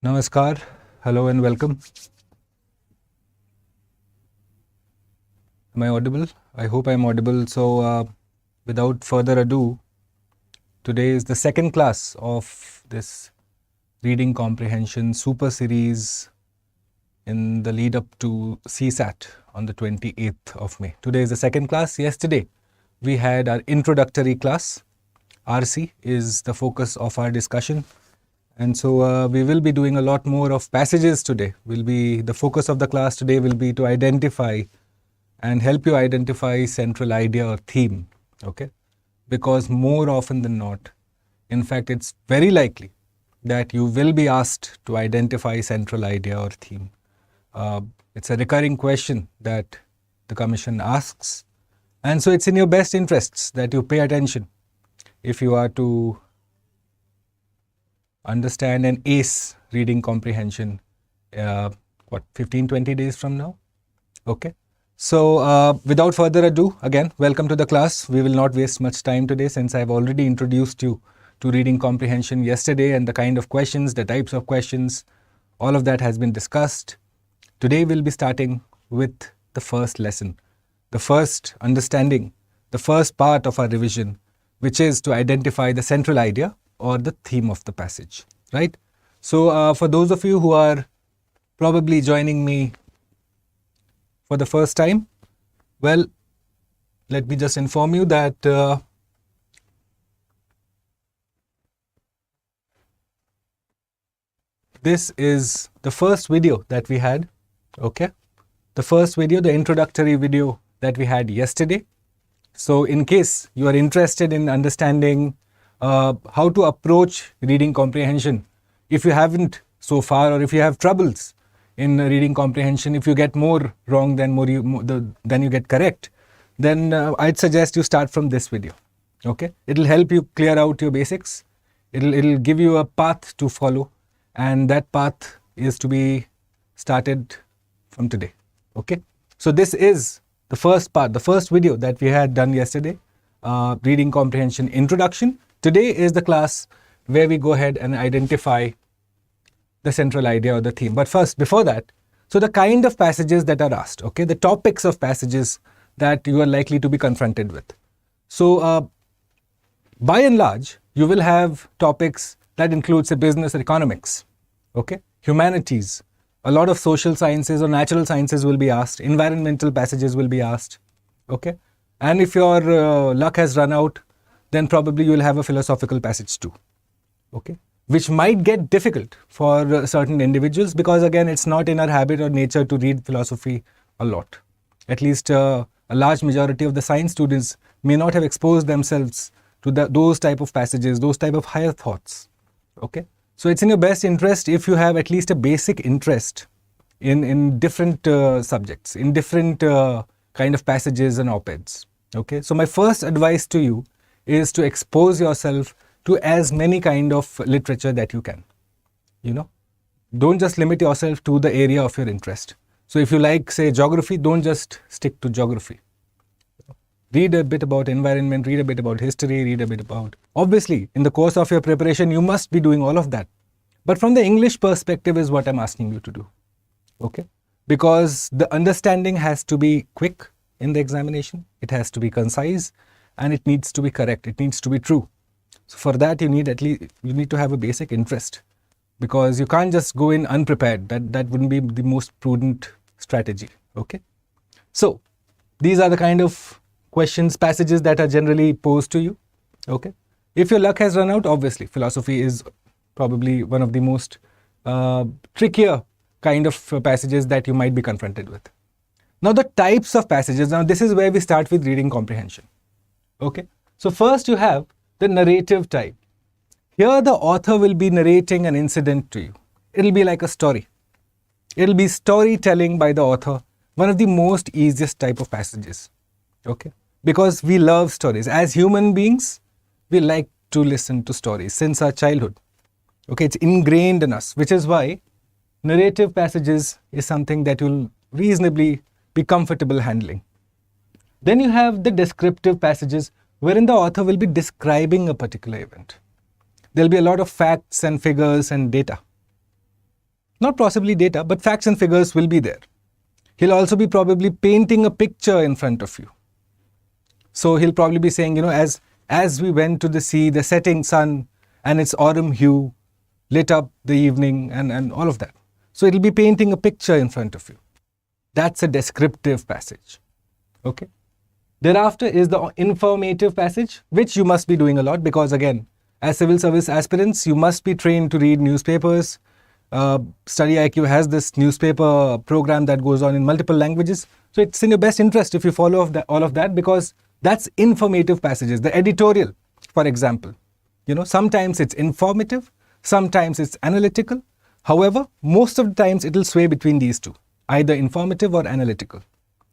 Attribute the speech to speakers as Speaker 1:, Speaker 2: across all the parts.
Speaker 1: Namaskar, hello and welcome. Am I audible? I hope I'm audible. So, without further ado, today is the second class of this reading comprehension super series in the lead up to CSAT on the 28th of May. Today is the second class. Yesterday, we had our introductory class. RC is the focus of our discussion. And so we will be doing a lot more of passages today. The focus of the class today will be to identify and help you identify central idea or theme, okay? Because more often than not, in fact, it's very likely that you will be asked to identify central idea or theme. It's a recurring question that the Commission asks. And so it's in your best interests that you pay attention if you are to understand and ace reading comprehension, 15-20 days from now? Okay. So without further ado, again, welcome to the class. We will not waste much time today since I've already introduced you to reading comprehension yesterday and the kind of questions, the types of questions, all of that has been discussed. Today we'll be starting with the first lesson, the first understanding, the first part of our revision, which is to identify the central idea or the theme of the passage, right? So for those of you who are probably joining me for the first time, well, let me just inform you that this is the first video that we had, okay? The first video, the introductory video that we had yesterday. So in case you are interested in understanding how to approach reading comprehension, if you haven't so far, or if you have troubles in reading comprehension, if you get more wrong than you get correct, then I'd suggest you start from this video. Okay, it'll help you clear out your basics. It'll give you a path to follow, and that path is to be started from today. Okay, so this is the first part, the first video that we had done yesterday, reading comprehension introduction. Today is the class where we go ahead and identify the central idea or the theme. But first, before that, so the kind of passages that are asked, okay, the topics of passages that you are likely to be confronted with. So by and large, you will have topics that include, say, business or economics, okay, humanities, a lot of social sciences or natural sciences will be asked, environmental passages will be asked, okay, and if your luck has run out, then probably you will have a philosophical passage too, okay, which might get difficult for certain individuals because, again, it's not in our habit or nature to read philosophy a lot. At least a large majority of the science students may not have exposed themselves to those type of passages, those type of higher thoughts, okay. So it's in your best interest if you have at least a basic interest in different subjects, in different kind of passages and op-eds, okay. So my first advice to you is to expose yourself to as many kind of literature that you can, you know. Don't just limit yourself to the area of your interest. So if you like, say, geography, don't just stick to geography. Read a bit about environment, read a bit about history, read a bit about... Obviously, in the course of your preparation, you must be doing all of that. But from the English perspective is what I'm asking you to do, okay? Because the understanding has to be quick in the examination, it has to be concise, and it needs to be correct, it needs to be true. So for that, you need to have a basic interest, because you can't just go in unprepared. That wouldn't be the most prudent strategy, okay? So these are the kind of questions, passages that are generally posed to you, okay? If your luck has run out, obviously, philosophy is probably one of the most trickier kind of passages that you might be confronted with. Now the types of passages, now this is where we start with reading comprehension, okay? So first you have the narrative type. Here the author will be narrating an incident to you. It'll be like a story. It'll be storytelling by the author, one of the most easiest type of passages, okay? Because we love stories. As human beings, we like to listen to stories since our childhood, okay? It's ingrained in us, which is why narrative passages is something that you'll reasonably be comfortable handling. Then you have the descriptive passages wherein the author will be describing a particular event. There'll be a lot of facts and figures and data. Not possibly data, but facts and figures will be there. He'll also be probably painting a picture in front of you. So he'll probably be saying, as we went to the sea, the setting sun and its autumn hue lit up the evening and all of that. So it'll be painting a picture in front of you. That's a descriptive passage. Okay. Thereafter is the informative passage, which you must be doing a lot because, again, as civil service aspirants, you must be trained to read newspapers. StudyIQ has this newspaper program that goes on in multiple languages. So it's in your best interest if you follow all of that, because that's informative passages. The editorial, for example, sometimes it's informative, sometimes it's analytical. However, most of the times it will sway between these two, either informative or analytical.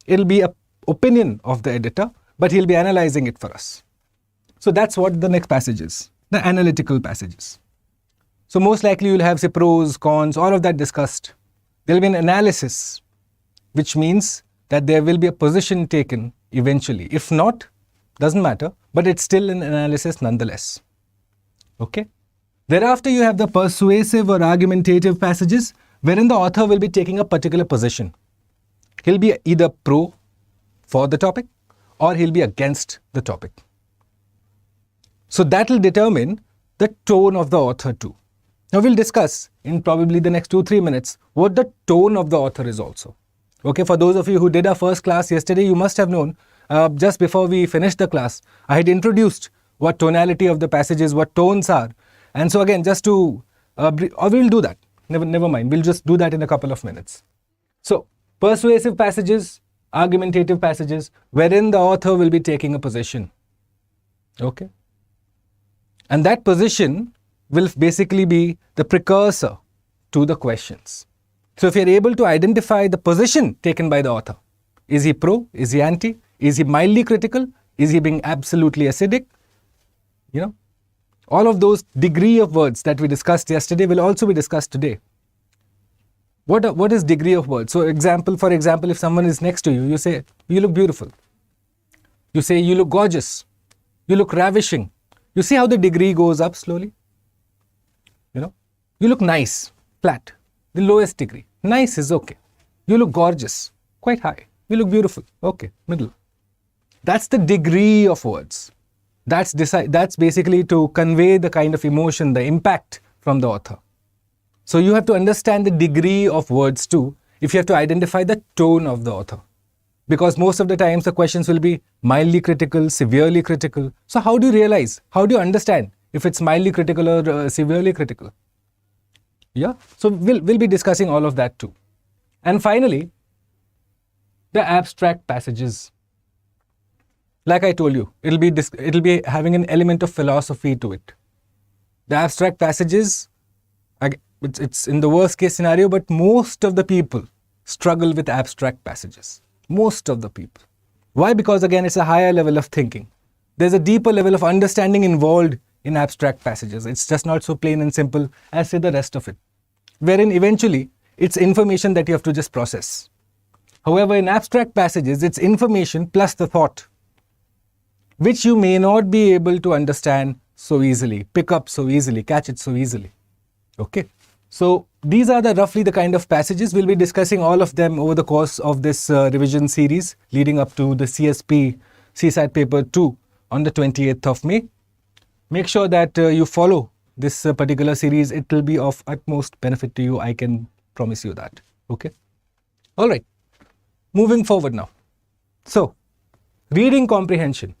Speaker 1: It'll be an opinion of the editor, but he'll be analyzing it for us. So that's what the next passage is, the analytical passages. So most likely you'll have, say, pros, cons, all of that discussed. There'll be an analysis, which means that there will be a position taken eventually. If not, doesn't matter, but it's still an analysis nonetheless. Okay? Thereafter, you have the persuasive or argumentative passages, wherein the author will be taking a particular position. He'll be either pro for the topic, or he'll be against the topic. So that will determine the tone of the author too. Now we'll discuss in probably the next 2-3 minutes what the tone of the author is also. Okay, for those of you who did our first class yesterday, you must have known just before we finished the class, I had introduced what tonality of the passages, what tones are. And so again, just to, or we'll do that. Never mind, we'll just do that in a couple of minutes. So persuasive passages, argumentative passages, wherein the author will be taking a position. Okay. And that position will basically be the precursor to the questions. So if you're able to identify the position taken by the author, is he pro, is he anti, is he mildly critical, is he being absolutely acidic, all of those degree of words that we discussed yesterday will also be discussed today. What is degree of words? So for example, if someone is next to you, you say, you look beautiful. You say, you look gorgeous. You look ravishing. You see how the degree goes up slowly? You look nice, flat, the lowest degree. Nice is okay. You look gorgeous, quite high. You look beautiful, okay, middle. That's the degree of words. That's basically to convey the kind of emotion, the impact from the author. So you have to understand the degree of words too, if you have to identify the tone of the author. Because most of the times the questions will be mildly critical, severely critical. So how do you realize, how do you understand if it's mildly critical or severely critical? Yeah, so we'll be discussing all of that too. And finally, the abstract passages. Like I told you, it'll be having an element of philosophy to it. The abstract passages, it's in the worst case scenario, but most of the people struggle with abstract passages. Most of the people. Why? Because again, it's a higher level of thinking. There's a deeper level of understanding involved in abstract passages. It's just not so plain and simple as say the rest of it. Wherein eventually, it's information that you have to just process. However, in abstract passages, it's information plus the thought, which you may not be able to understand so easily, pick up so easily, catch it so easily. Okay. So these are roughly the kind of passages. We'll be discussing all of them over the course of this revision series leading up to the CSAT paper 2 on the 28th of May. Make sure that you follow this particular series. It will be of utmost benefit to you. I can promise you that. Okay. All right. Moving forward now. So, reading comprehension.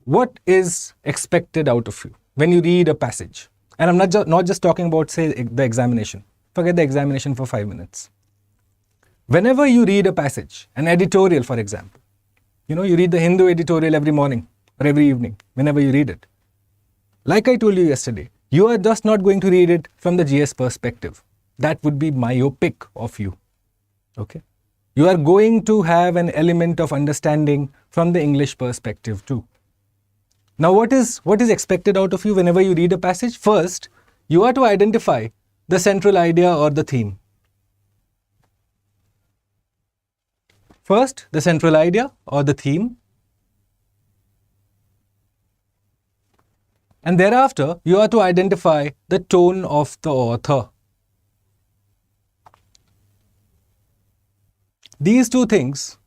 Speaker 1: What is expected out of you when you read a passage? And I'm not just talking about, say, the examination. Forget the examination for 5 minutes. Whenever you read a passage, an editorial, for example, you read the Hindu editorial every morning or every evening, whenever you read it. Like I told you yesterday, you are just not going to read it from the GS perspective. That would be myopic of you. Okay. You are going to have an element of understanding from the English perspective too. Now, what is expected out of you whenever you read a passage? First, you are to identify the central idea or the theme. First, the central idea or the theme. And thereafter, you are to identify the tone of the author. These two things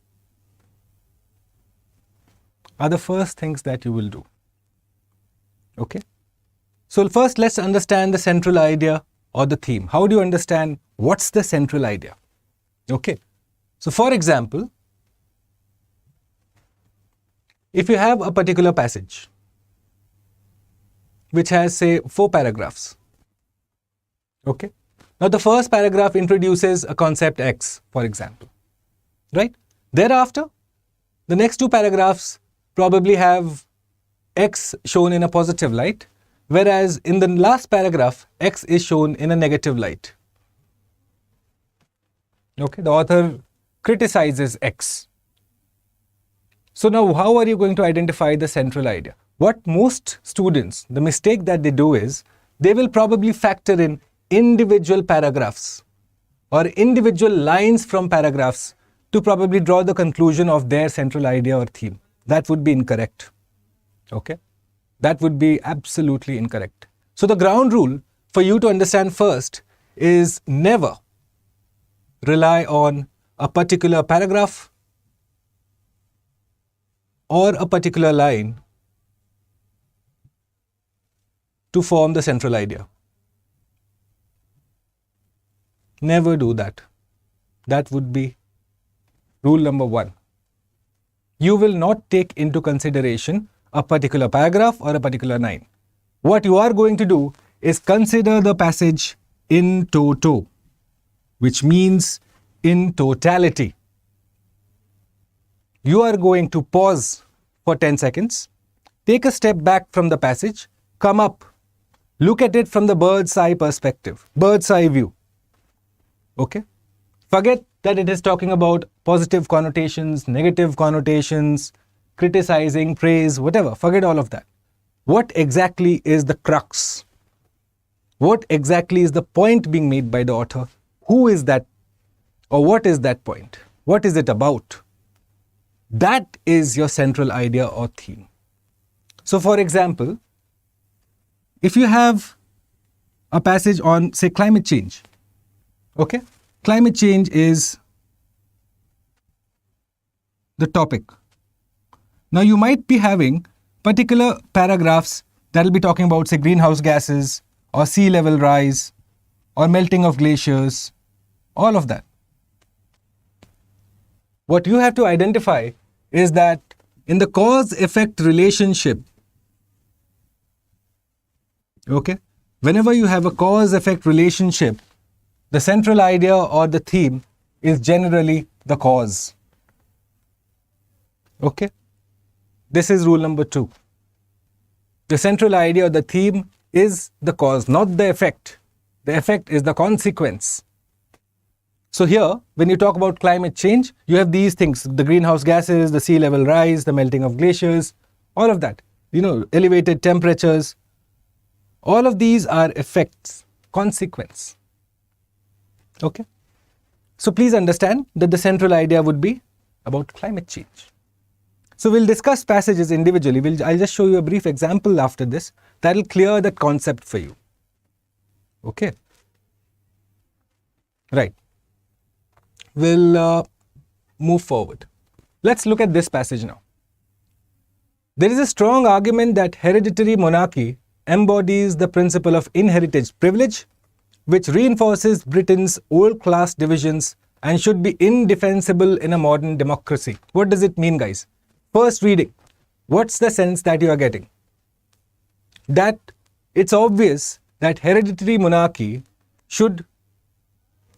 Speaker 1: are the first things that you will do. Okay? So first let's understand the central idea or the theme. How do you understand what's the central idea? Okay. So for example, if you have a particular passage which has, say, 4 paragraphs. Okay. Now the first paragraph introduces a concept X, for example. Right? Thereafter, the next 2 paragraphs probably have X shown in a positive light, whereas in the last paragraph, X is shown in a negative light. Okay, the author criticizes X. So now how are you going to identify the central idea? What most students, the mistake that they do is, they will probably factor in individual paragraphs or individual lines from paragraphs to probably draw the conclusion of their central idea or theme. That would be incorrect. Okay? That would be absolutely incorrect. So the ground rule for you to understand first is never rely on a particular paragraph or a particular line to form the central idea. Never do that. That would be rule number 1. You will not take into consideration a particular paragraph or a particular line. What you are going to do is consider the passage in toto, which means in totality. You are going to pause for 10 seconds, take a step back from the passage, come up, look at it from the bird's eye perspective, bird's eye view. Okay? Forget that it is talking about positive connotations, negative connotations, criticizing, praise, whatever. Forget all of that. What exactly is the crux? What exactly is the point being made by the author? Who is that? Or what is that point? What is it about? That is your central idea or theme. So for example, if you have a passage on, say, climate change, okay? Climate change is the topic. Now you might be having particular paragraphs that will be talking about, say, greenhouse gases or sea level rise or melting of glaciers, all of that. What you have to identify is that in the cause-effect relationship, okay, whenever you have a cause-effect relationship, the central idea or the theme is generally the cause. Okay? This is rule number 2. The central idea or the theme is the cause, not the effect. The effect is the consequence. So here, when you talk about climate change, you have these things, the greenhouse gases, the sea level rise, the melting of glaciers, all of that. Elevated temperatures. All of these are effects, consequence. Okay? So please understand that the central idea would be about climate change. So we'll discuss passages individually. I'll just show you a brief example after this that will clear that concept for you. Okay? Right. We'll move forward. Let's look at this passage now. There is a strong argument that hereditary monarchy embodies the principle of inherited privilege, which reinforces Britain's old class divisions and should be indefensible in a modern democracy. What does it mean, guys? First reading, what's the sense that you are getting? That it's obvious that hereditary monarchy should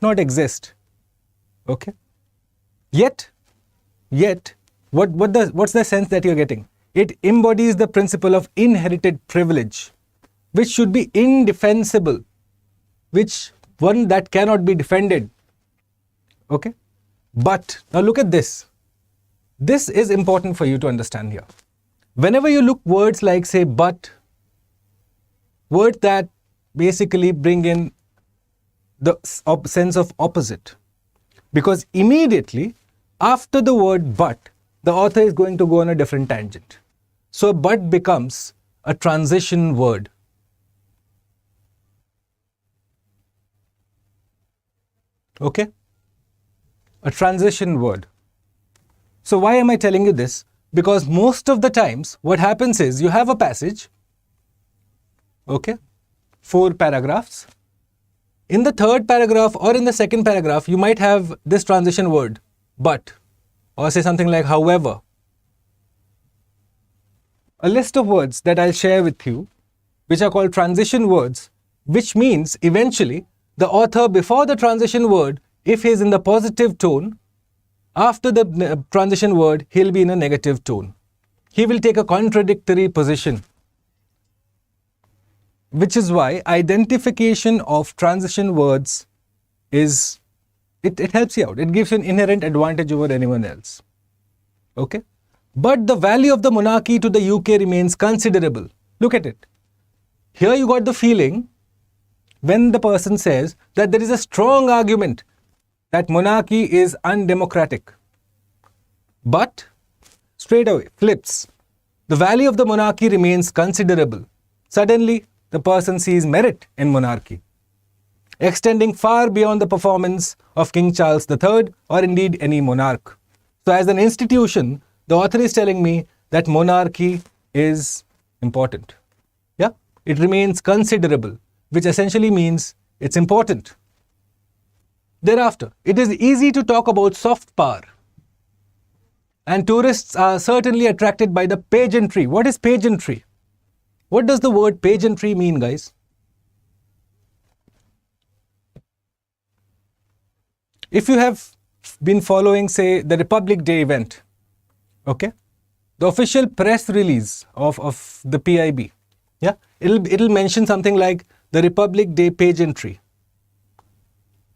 Speaker 1: not exist. Okay? Yet, what's the sense that you're getting? It embodies the principle of inherited privilege, which should be indefensible, which one that cannot be defended. Okay? But, now look at this. This is important for you to understand here. Whenever you look words like, say, but, words that basically bring in the sense of opposite. Because immediately after the word but, the author is going to go on a different tangent. So but becomes a transition word. Okay? a transition word. So why am I telling you this? Because most of the times what happens is you have a passage, okay, 4 paragraphs. In the third paragraph or in the second paragraph, you might have this transition word, but, or say something like however. A list of words that I'll share with you, which are called transition words, which means eventually the author before the transition word, if he is in the positive tone, after the transition word, he'll be in a negative tone. He will take a contradictory position. Which is why identification of transition words is, it helps you out. It gives you an inherent advantage over anyone else. Okay? But the value of the monarchy to the UK remains considerable. Look at it. Here you got the feeling when the person says that there is a strong argument that monarchy is undemocratic. But straight away flips. The value of the monarchy remains considerable. Suddenly, the person sees merit in monarchy, extending far beyond the performance of King Charles III or indeed any monarch. So as an institution, the author is telling me that monarchy is important. Yeah, it remains considerable, which essentially means it's important. Thereafter, it is easy to talk about soft power. And tourists are certainly attracted by the pageantry. What is pageantry? What does the word pageantry mean, guys? If you have been following, say, the Republic Day event, okay, the official press release of the PIB, yeah, it'll mention something like the Republic Day pageantry.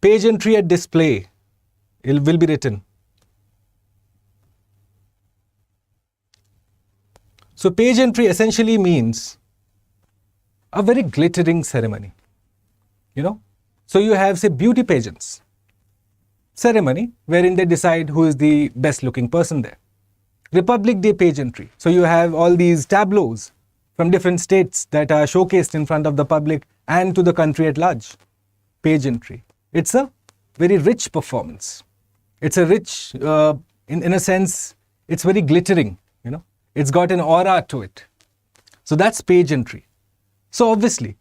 Speaker 1: Pageantry at display, it will be written. So pageantry essentially means a very glittering ceremony, you know. So you have, say, beauty pageants, ceremony wherein they decide who is the best looking person there. Republic Day pageantry. So you have all these tableaus from different states that are showcased in front of the public and to the country at large. Pageantry. It's a very rich performance. It's a rich, in a sense, it's very glittering, you know. It's got an aura to it. So that's pageantry. So obviously,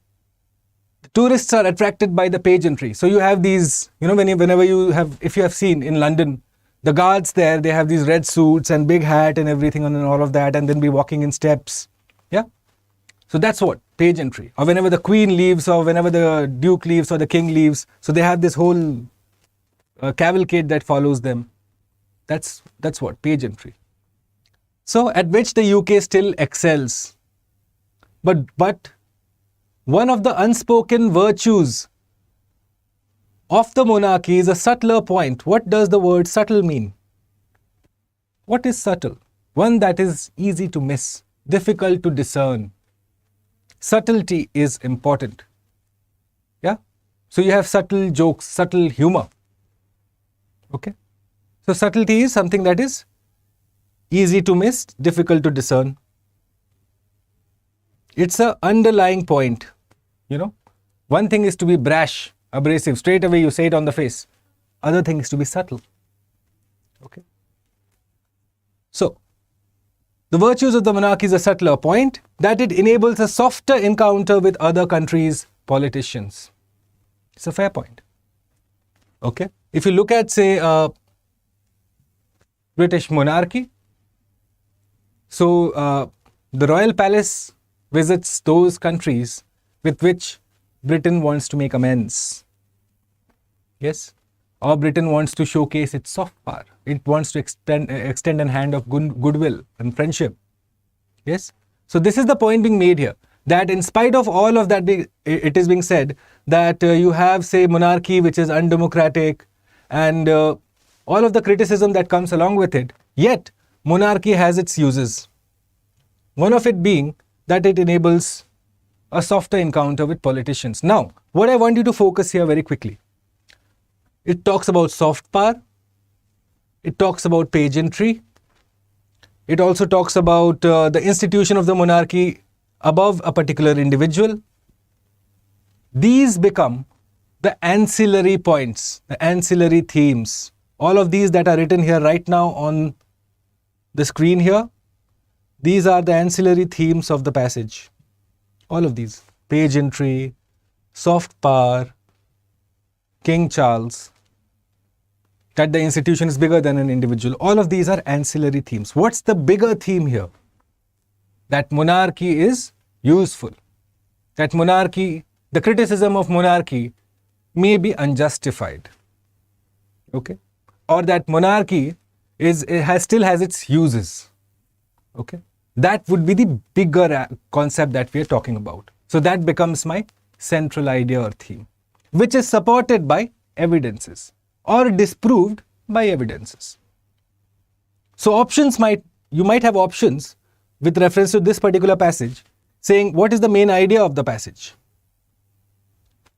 Speaker 1: the tourists are attracted by the pageantry. So you have these, you know, whenever you have, if you have seen in London, the guards there, they have these red suits and big hat and everything and all of that, and then be walking in steps. Yeah. So that's what pageantry. Or whenever the queen leaves, or whenever the duke leaves, or the king leaves, so they have this whole cavalcade that follows them. That's what pageantry. So at which the UK still excels. But one of the unspoken virtues of the monarchy is a subtler point. What does the word subtle mean? What is subtle? One that is easy to miss, difficult to discern. Subtlety is important. Yeah? So you have subtle jokes, subtle humor. Okay? So subtlety is something that is easy to miss, difficult to discern. It's an underlying point, you know. One thing is to be brash, abrasive, straight away you say it on the face. Other thing is to be subtle. Okay. So, the virtues of the monarchy is a subtler point, that it enables a softer encounter with other countries' politicians. It's a fair point. Okay. If you look at, say, British monarchy, so the royal palace visits those countries with which Britain wants to make amends. Yes? Or Britain wants to showcase its soft power. It wants to extend a hand of goodwill and friendship. Yes? So this is the point being made here, that in spite of all of that, it is being said that you have, say, monarchy which is undemocratic and all of the criticism that comes along with it, yet monarchy has its uses. One of it being that it enables a softer encounter with politicians. Now, what I want you to focus here very quickly. It talks about soft power. It talks about pageantry. It also talks about the institution of the monarchy above a particular individual. These become the ancillary points, the ancillary themes All of these that are written here right now on the screen here, these are the ancillary themes of the passage. All of these. Page entry, soft power, King Charles, that the institution is bigger than an individual. All of these are ancillary themes. What's the bigger theme here? That monarchy is useful. That monarchy, the criticism of monarchy may be unjustified. Okay? Or that monarchy still has its uses. Okay? That would be the bigger concept that we are talking about. So that becomes my central idea or theme, which is supported by evidences or disproved by evidences. So you might have options with reference to this particular passage saying what is the main idea of the passage.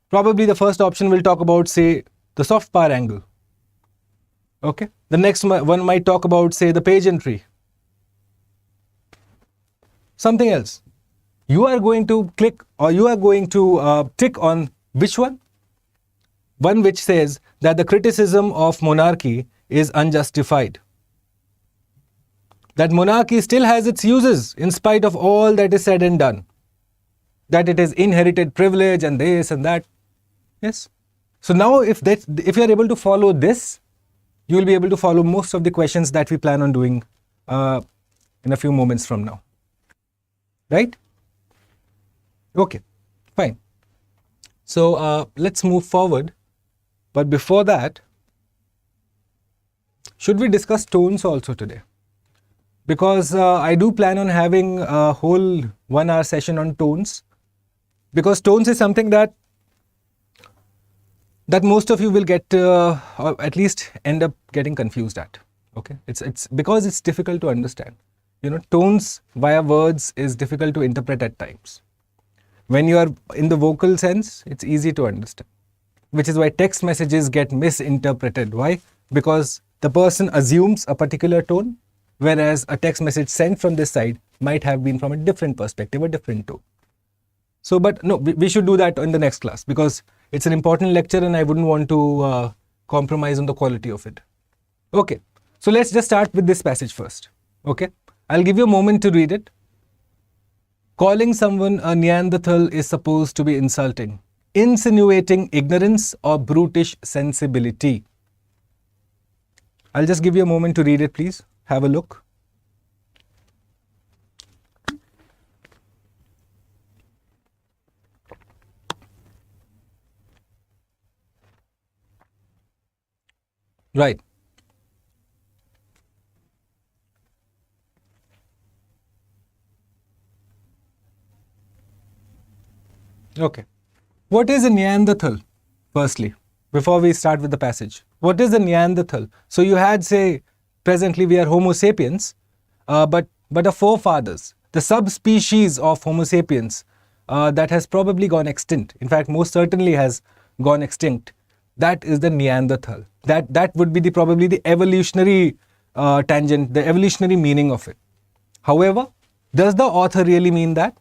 Speaker 1: Probably the first option will talk about, say, the soft power angle. Okay. The next one might talk about, say, the page entry. Something else. You are going to click or you are going to tick on which one? One which says that the criticism of monarchy is unjustified. That monarchy still has its uses in spite of all that is said and done. That it is inherited privilege and this and that. Yes. So now if you are able to follow this, you will be able to follow most of the questions that we plan on doing in a few moments from now. Right? Okay, fine. So let's move forward. But before that, should we discuss tones also today? Because I do plan on having a whole 1 hour session on tones. Because tones is something that most of you will get, or at least end up getting confused at. Okay, it's because it's difficult to understand. You know, tones via words is difficult to interpret at times. When you are in the vocal sense, it's easy to understand. Which is why text messages get misinterpreted. Why? Because the person assumes a particular tone, whereas a text message sent from this side might have been from a different perspective, a different tone. So, but no, we should do that in the next class because it's an important lecture and I wouldn't want to compromise on the quality of it. Okay, so let's just start with this passage first. Okay, I'll give you a moment to read it. Calling someone a Neanderthal is supposed to be insulting, insinuating ignorance or brutish sensibility. I'll just give you a moment to read it, please. Have a look. Right. Okay. What is a Neanderthal? Firstly, before we start with the passage, what is a Neanderthal? So you had, say, presently we are Homo sapiens, but our forefathers, the subspecies of Homo sapiens that has probably gone extinct. In fact, most certainly has gone extinct. That is the Neanderthal. That would be probably the evolutionary tangent, the evolutionary meaning of it. However, does the author really mean that?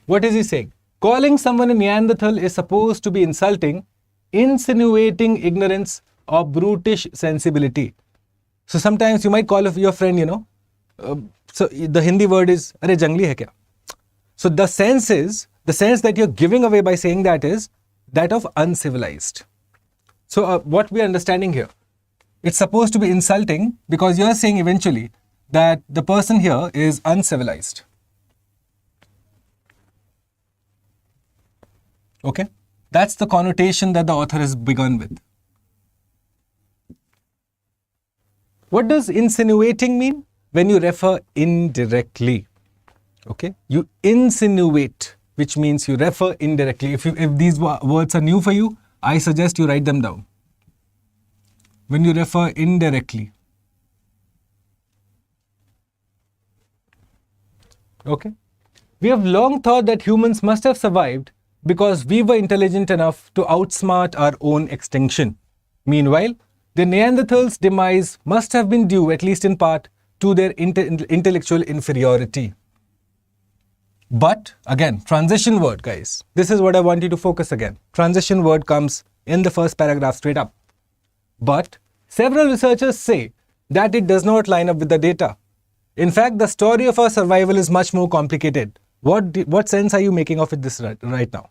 Speaker 1: What is he saying? Calling someone a Neanderthal is supposed to be insulting, insinuating ignorance or brutish sensibility. So sometimes you might call your friend, so the Hindi word is, "Arey jangli hai kya?" So the sense that you're giving away by saying that is that of uncivilized. So what we are understanding here, it's supposed to be insulting because you're saying eventually that the person here is uncivilized. Okay, that's the connotation that the author has begun with. What does insinuating mean? When you refer indirectly. Okay, you insinuate, which means you refer indirectly. If these words are new for you, I suggest you write them down. When you refer indirectly. Okay, we have long thought that humans must have survived because we were intelligent enough to outsmart our own extinction. Meanwhile, the Neanderthals' demise must have been due, at least in part, to their intellectual inferiority. But, again, transition word, guys. This is what I want you to focus again. Transition word comes in the first paragraph straight up. But, Several researchers say that it does not line up with the data. In fact, the story of our survival is much more complicated. What sense are you making of this right now?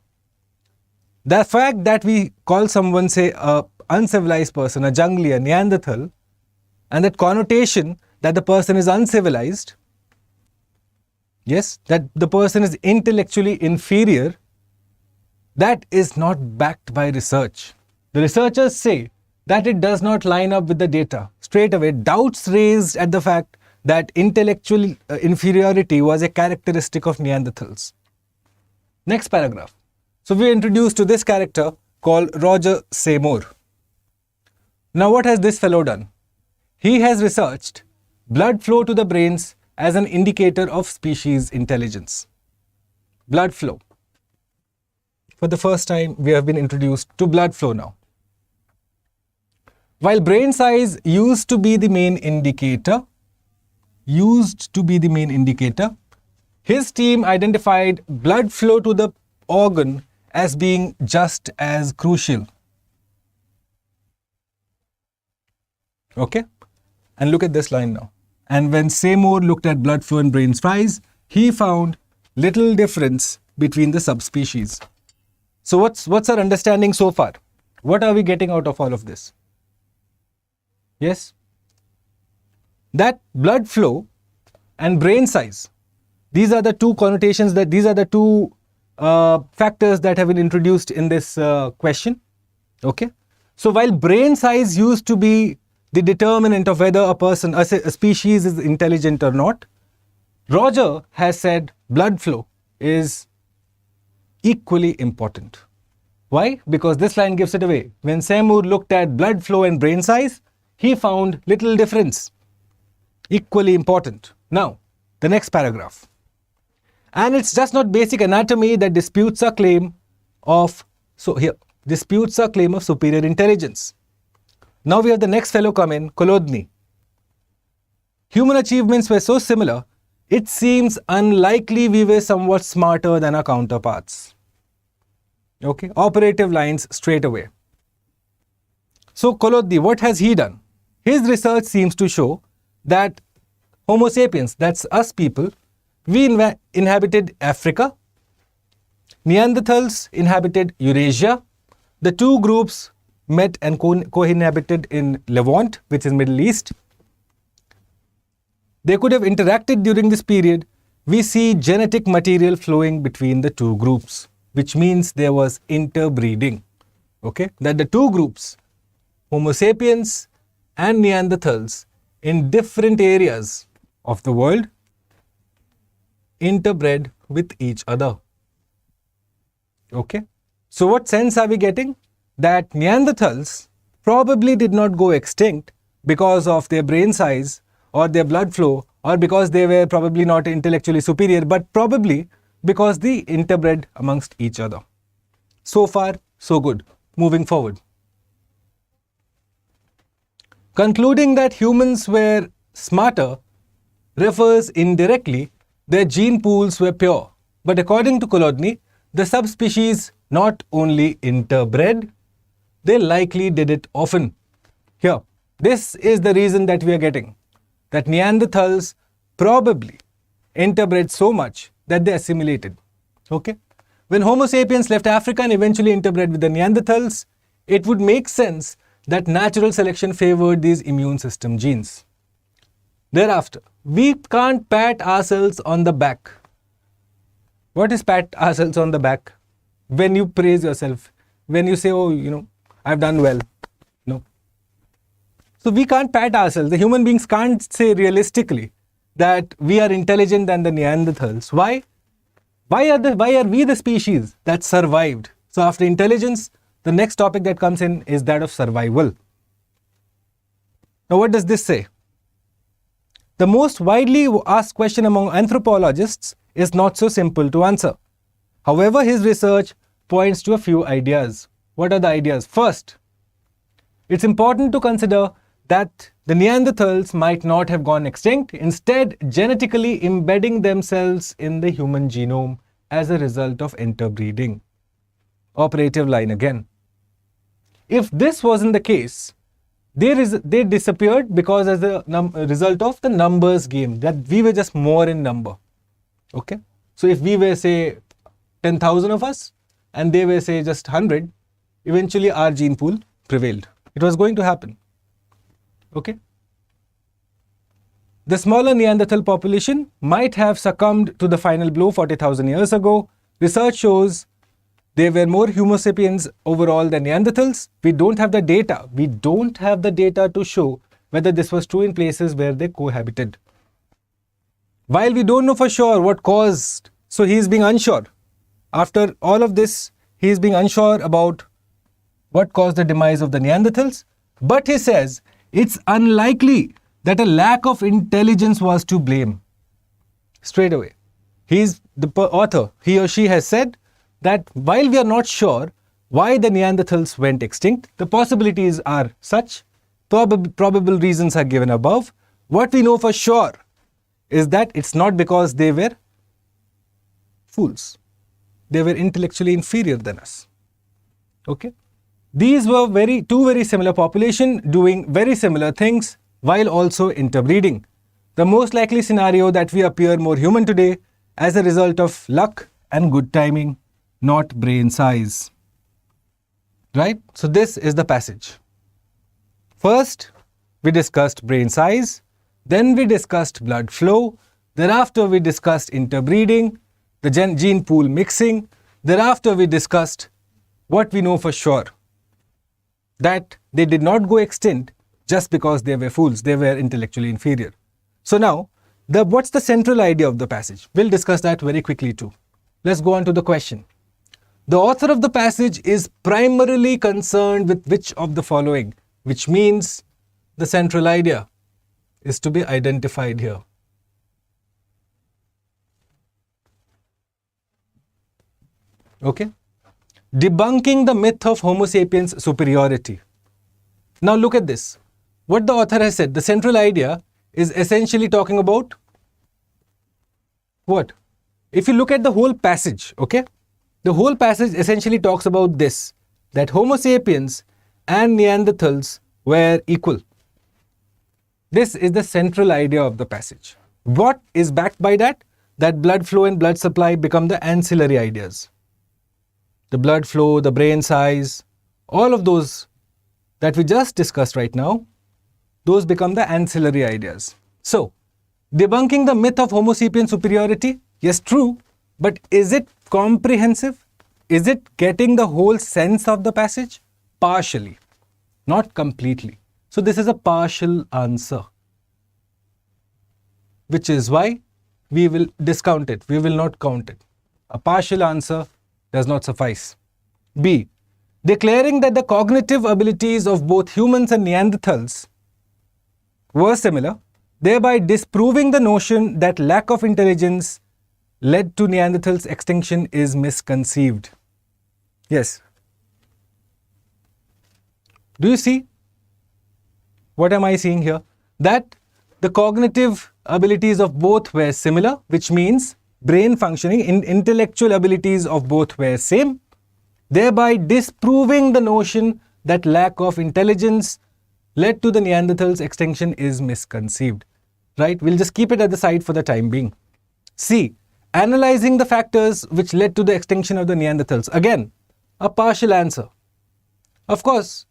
Speaker 1: The fact that we call someone, say, a uncivilized person, a jungli, a Neanderthal, and that connotation that the person is uncivilized, yes, that the person is intellectually inferior, that is not backed by research. The researchers say that it does not line up with the data. Straight away, doubts raised at the fact that intellectual inferiority was a characteristic of Neanderthals. Next paragraph. So we are introduced to this character called Roger Seymour. Now what has this fellow done? He has researched blood flow to the brains as an indicator of species intelligence. Blood flow. For the first time, we have been introduced to blood flow now. While brain size used to be the main indicator, his team identified blood flow to the organ as being just as crucial. Okay? And look at this line now. And when Seymour looked at blood flow and brain size, he found little difference between the subspecies. So what's our understanding so far? What are we getting out of all of this? Yes? That blood flow and brain size, these are the two connotations, these are the two factors that have been introduced in this question. Okay? So while brain size used to be the determinant of whether a species is intelligent or not, Roger has said blood flow is equally important. Why? Because this line gives it away. When Seymour looked at blood flow and brain size, he found little difference. Equally important. Now, the next paragraph. And it's just not basic anatomy that disputes our claim of superior intelligence. Now we have the next fellow come in, Kolodny. Human achievements were so similar, it seems unlikely we were somewhat smarter than our counterparts. Okay, operative lines straight away. So Kolodny, what has he done? His research seems to show that Homo sapiens, that's us people, we inhabited Africa, Neanderthals inhabited Eurasia, the two groups met and co-inhabited in Levant, which is Middle East. They could have interacted during this period. We see genetic material flowing between the two groups, which means there was interbreeding. Okay, that the two groups, Homo sapiens and Neanderthals, in different areas of the world, interbred with each other. Okay, so what sense are we getting? That Neanderthals probably did not go extinct because of their brain size or their blood flow or because they were probably not intellectually superior, but probably because they interbred amongst each other. So far, so good. Moving forward. Concluding that humans were smarter refers indirectly their gene pools were pure. But according to Kolodny, the subspecies not only interbred, they likely did it often. Here, this is the reason that we are getting, that Neanderthals probably interbred so much that they assimilated. Okay? When Homo sapiens left Africa and eventually interbred with the Neanderthals, it would make sense that natural selection favored these immune system genes. Thereafter, we can't pat ourselves on the back. What is pat ourselves on the back? When you praise yourself, when you say, oh, I've done well. No. So we can't pat ourselves. The human beings can't say realistically that we are intelligent than the Neanderthals. Why? Why are we the species that survived? So after intelligence, the next topic that comes in is that of survival. Now what does this say? The most widely asked question among anthropologists is not so simple to answer. However, his research points to a few ideas. What are the ideas? First, it's important to consider that the Neanderthals might not have gone extinct, instead genetically embedding themselves in the human genome as a result of interbreeding. Operative line again. If this wasn't the case, They disappeared because as a result of the numbers game, that we were just more in number. Okay. So if we were, say, 10,000 of us and they were, say, just 100, eventually our gene pool prevailed. It was going to happen. Okay. The smaller Neanderthal population might have succumbed to the final blow 40,000 years ago. Research shows there were more Homo sapiens overall than Neanderthals. We don't have the data. We don't have the data to show whether this was true in places where they cohabited. While we don't know for sure what caused, so he is being unsure. After all of this, he is being unsure about what caused the demise of the Neanderthals. But he says it's unlikely that a lack of intelligence was to blame. Straight away. The author, he or she has said that while we are not sure why the Neanderthals went extinct, the possibilities are such, probable reasons are given above. What we know for sure is that it's not because they were fools. They were intellectually inferior than us. Okay? These were two very similar population doing very similar things while also interbreeding. The most likely scenario that we appear more human today as a result of luck and good timing, not brain size. Right? So this is the passage. First, we discussed brain size. Then we discussed blood flow. Thereafter, we discussed interbreeding, the gene pool mixing. Thereafter, we discussed what we know for sure, that they did not go extinct just because they were fools, they were intellectually inferior. So now, what's the central idea of the passage? We'll discuss that very quickly too. Let's go on to the question. The author of the passage is primarily concerned with which of the following, which means the central idea is to be identified here. Okay? Debunking the myth of Homo sapiens superiority. Now look at this. What the author has said, the central idea is essentially talking about what? If you look at the whole passage, okay? The whole passage essentially talks about this, that Homo sapiens and Neanderthals were equal. This is the central idea of the passage. What is backed by that? That blood flow and blood supply become the ancillary ideas. The blood flow, the brain size, all of those that we just discussed right now, those become the ancillary ideas. So, debunking the myth of Homo sapiens superiority, yes, true, but is it comprehensive? Is it getting the whole sense of the passage? Partially, not completely. So, this is a partial answer, which is why we will discount it. We will not count it. A partial answer does not suffice. B. Declaring that the cognitive abilities of both humans and Neanderthals were similar, thereby disproving the notion that lack of intelligence led to Neanderthals' extinction is misconceived. Yes. Do you see? What am I seeing here? That the cognitive abilities of both were similar, which means brain functioning, intellectual abilities of both were same, thereby disproving the notion that lack of intelligence led to the Neanderthals' extinction is misconceived. Right? We'll just keep it at the side for the time being. C. Analyzing the factors which led to the extinction of the Neanderthals. Again, a partial answer. Of course,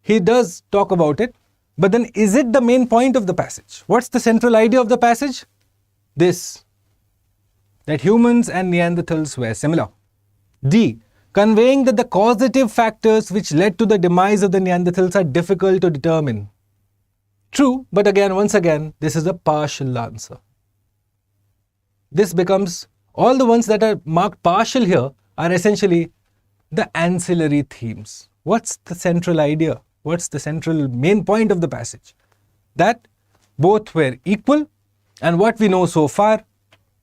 Speaker 1: he does talk about it, but then is it the main point of the passage? What's the central idea of the passage? This, that humans and Neanderthals were similar. D. Conveying that the causative factors which led to the demise of the Neanderthals are difficult to determine. True, but again, once again, this is a partial answer. This becomes, all the ones that are marked partial here are essentially the ancillary themes. What's the central idea? What's the central main point of the passage? That both were equal, and what we know so far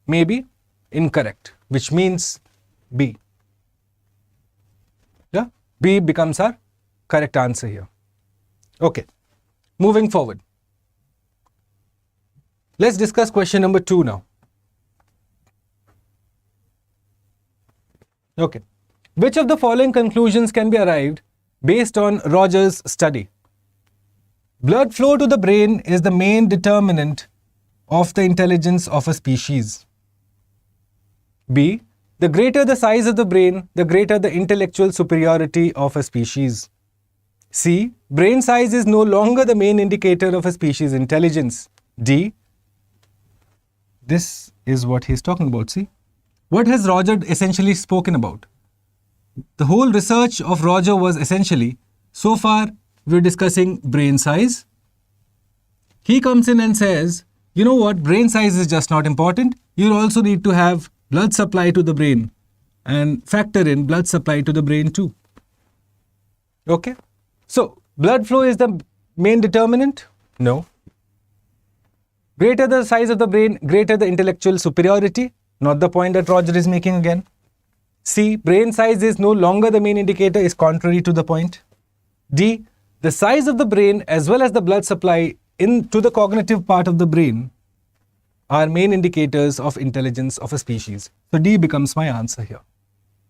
Speaker 1: may be incorrect, which means B. Yeah, B becomes our correct answer here. Okay, moving forward. Let's discuss question number 2 now. Okay, which of the following conclusions can be arrived based on Rogers' study? Blood flow to the brain is the main determinant of the intelligence of a species. B. The greater the size of the brain, the greater the intellectual superiority of a species. C. Brain size is no longer the main indicator of a species' intelligence. D. This is what he's talking about, see? What has Roger essentially spoken about? The whole research of Roger was essentially, so far we're discussing brain size. He comes in and says, you know what, brain size is just not important. You also need to have blood supply to the brain and factor in blood supply to the brain too. Okay? So, blood flow is the main determinant? No. Greater the size of the brain, greater the intellectual superiority? Not the point that Roger is making again. C. Brain size is no longer the main indicator, is contrary to the point. D. The size of the brain as well as the blood supply into the cognitive part of the brain are main indicators of intelligence of a species. So D becomes my answer here.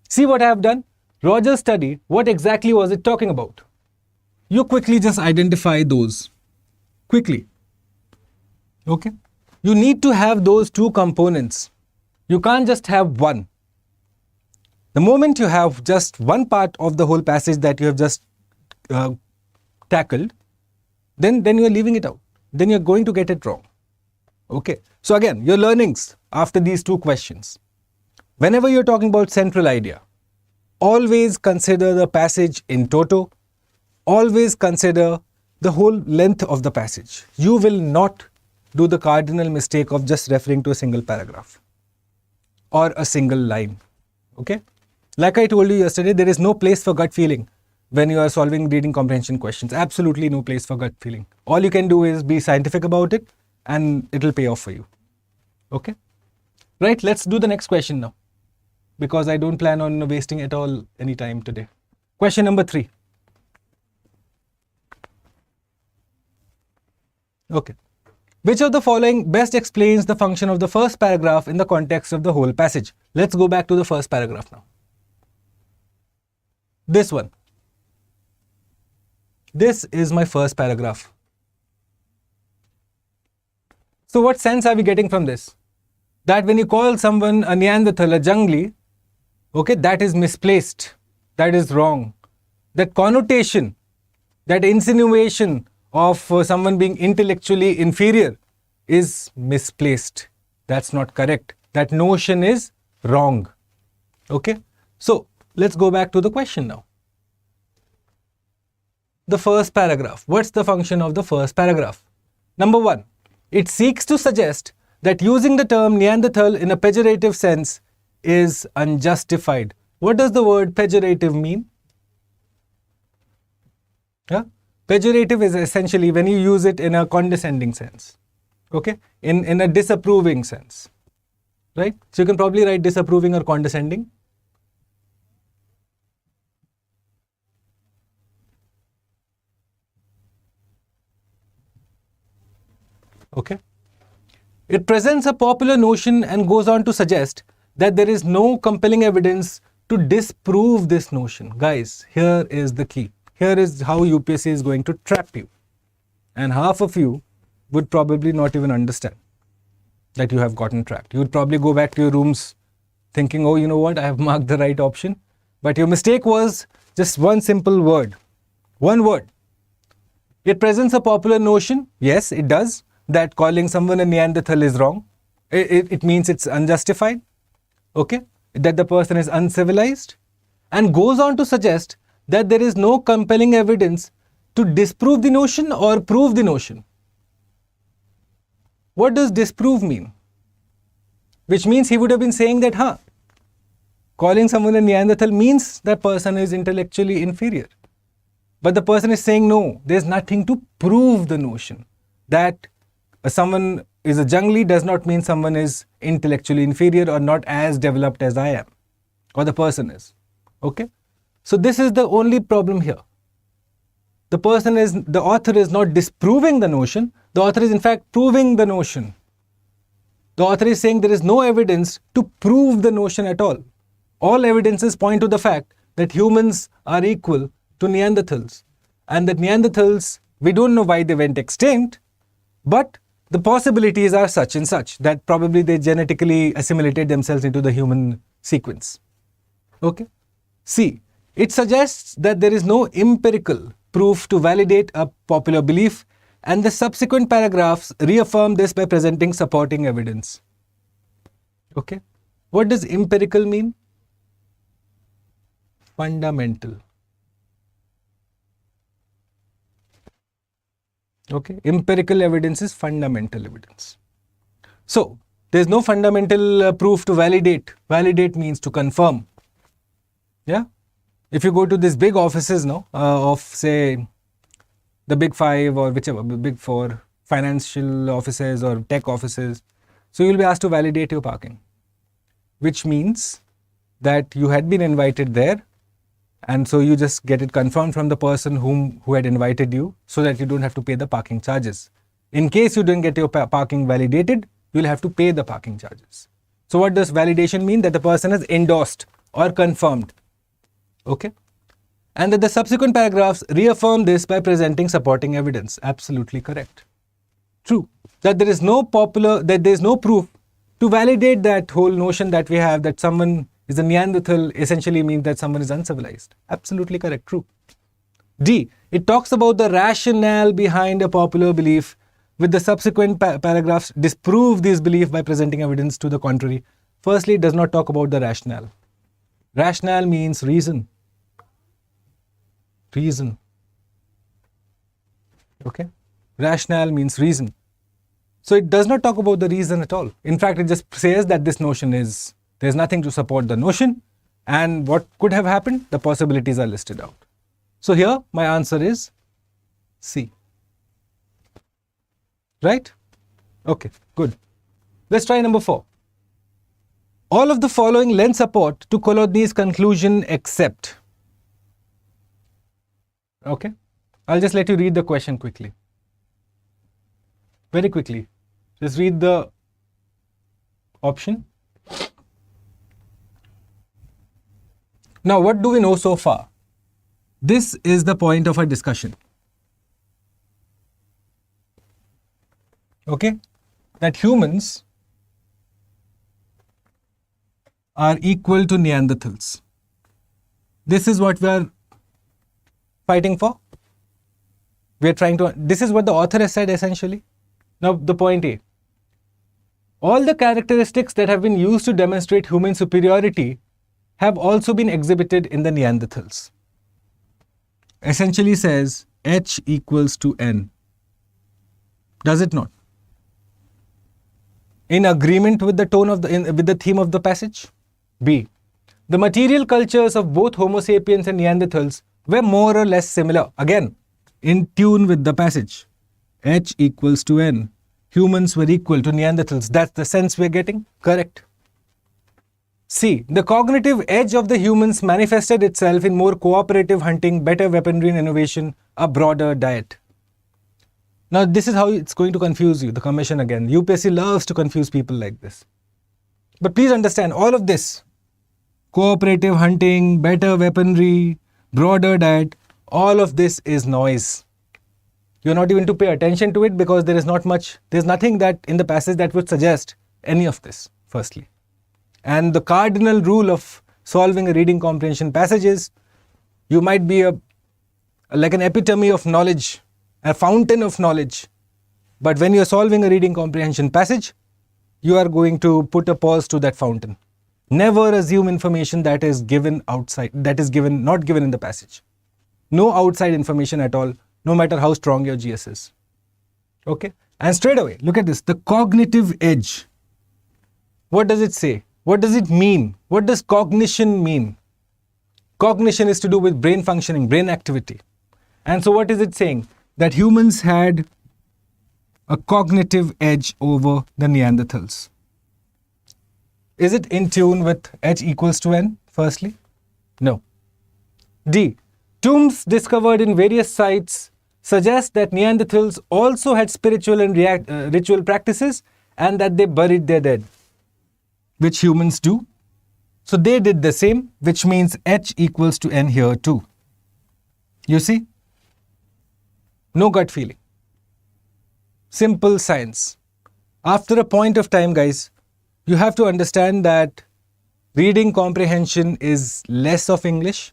Speaker 1: See what I have done? Roger's study, what exactly was it talking about? You quickly just identify those. Quickly. Okay? You need to have those two components. You can't just have one. The moment you have just one part of the whole passage that you have just tackled, then you're leaving it out. Then you're going to get it wrong. Okay. So again, your learnings after these two questions. Whenever you're talking about central idea, always consider the passage in toto. Always consider the whole length of the passage. You will not do the cardinal mistake of just referring to a single paragraph or a single line. Okay? Like I told you yesterday, there is no place for gut feeling when you are solving reading comprehension questions. Absolutely no place for gut feeling. All you can do is be scientific about it and it will pay off for you. Okay? Right, let's do the next question now, because I don't plan on wasting at all any time today. Question number 3. Okay. Which of the following best explains the function of the first paragraph in the context of the whole passage? Let's go back to the first paragraph now. This one. This is my first paragraph. So what sense are we getting from this? That when you call someone a neanderthal, a jungli, okay, that is misplaced. That is wrong. That connotation, that insinuation of someone being intellectually inferior is misplaced. That's not correct. That notion is wrong. Okay? So, let's go back to the question now. The first paragraph. What's the function of the first paragraph? Number 1, it seeks to suggest that using the term Neanderthal in a pejorative sense is unjustified. What does the word pejorative mean? Yeah? Pejorative is essentially when you use it in a condescending sense. Okay? In a disapproving sense. Right? So you can probably write disapproving or condescending. Okay? It presents a popular notion and goes on to suggest that there is no compelling evidence to disprove this notion. Guys, here is the key. Here is how UPSC is going to trap you. And half of you would probably not even understand that you have gotten trapped. You would probably go back to your rooms thinking, oh, you know what, I have marked the right option. But your mistake was just one simple word. One word. It presents a popular notion. Yes, it does. That calling someone a Neanderthal is wrong. It means it's unjustified. Okay? That the person is uncivilized. And goes on to suggest that there is no compelling evidence to disprove the notion or prove the notion. What does disprove mean? Which means he would have been saying that, calling someone a Neanderthal means that person is intellectually inferior. But the person is saying, no, there's nothing to prove the notion. That someone is a jungli does not mean someone is intellectually inferior or not as developed as I am, or the person is. Okay? So this is the only problem here. The author is not disproving the notion. The author is in fact proving the notion. The author is saying there is no evidence to prove the notion at all. All evidences point to the fact that humans are equal to Neanderthals, and that Neanderthals We don't know why they went extinct, but the possibilities are such and such that probably they genetically assimilated themselves into the human sequence. Okay. C. It suggests that there is no empirical proof to validate a popular belief, and the subsequent paragraphs reaffirm this by presenting supporting evidence. Okay. What does empirical mean? Fundamental. Okay. Empirical evidence is fundamental evidence. So, there is no fundamental proof to validate. Validate means to confirm. Yeah. If you go to these big offices now, of say the big 5 or whichever, big 4 financial offices or tech offices, so you will be asked to validate your parking, which means that you had been invited there, and so you just get it confirmed from the person who had invited you, so that you don't have to pay the parking charges. In case you didn't get your parking validated, you will have to pay the parking charges. So what does validation mean? That the person has endorsed or confirmed. Okay. And that the subsequent paragraphs reaffirm this by presenting supporting evidence. Absolutely correct. True. That there is no proof to validate that whole notion that we have that someone is a Neanderthal essentially means that someone is uncivilized. Absolutely correct. True. D. It talks about the rationale behind a popular belief, with the subsequent paragraphs disprove this belief by presenting evidence to the contrary. Firstly, it does not talk about the rationale. Rationale means reason. Reason. Okay. Rationale means reason. So it does not talk about the reason at all. In fact, it just says that this notion is, there's nothing to support the notion, and what could have happened, the possibilities are listed out. So here my answer is C. Right? Okay, good. Let's try number 4. All of the following lend support to Colodny's conclusion except. Okay, I'll just let you read the question quickly. Very quickly. Just read the option. Now, what do we know so far? This is the point of our discussion. Okay, that humans are equal to Neanderthals. This is what we are fighting for. We are trying to, this is what the author has said essentially. Now the point A. All the characteristics that have been used to demonstrate human superiority have also been exhibited in the Neanderthals. Essentially says H equals to N. Does it not? In agreement with the tone of with the theme of the passage? B. The material cultures of both Homo sapiens and Neanderthals were more or less similar. Again, in tune with the passage. H equals to N. Humans were equal to Neanderthals. That's the sense we're getting? Correct. C. The cognitive edge of the humans manifested itself in more cooperative hunting, better weaponry and innovation, a broader diet. Now, this is how it's going to confuse you, the commission again. UPSC loves to confuse people like this. But please understand, all of this, cooperative hunting, better weaponry, broader diet, all of this is noise. You're not even to pay attention to it because there is not much, there's nothing that in the passage that would suggest any of this, firstly. And the cardinal rule of solving a reading comprehension passage is, you might be like an epitome of knowledge, a fountain of knowledge. But when you're solving a reading comprehension passage, you are going to put a pause to that fountain. Never assume information that is given outside, that is given, not given in the passage. No outside information at all, no matter how strong your GS is. Okay? And straight away, look at this, the cognitive edge. What does it say? What does it mean? What does cognition mean? Cognition is to do with brain functioning, brain activity. And so what is it saying? That humans had a cognitive edge over the Neanderthals. Is it in tune with H equals to N, firstly? No. D. Tombs discovered in various sites suggest that Neanderthals also had spiritual and ritual practices and that they buried their dead, which humans do. So they did the same, which means H equals to N here too. You see? No gut feeling. Simple science. After a point of time, guys, you have to understand that reading comprehension is less of English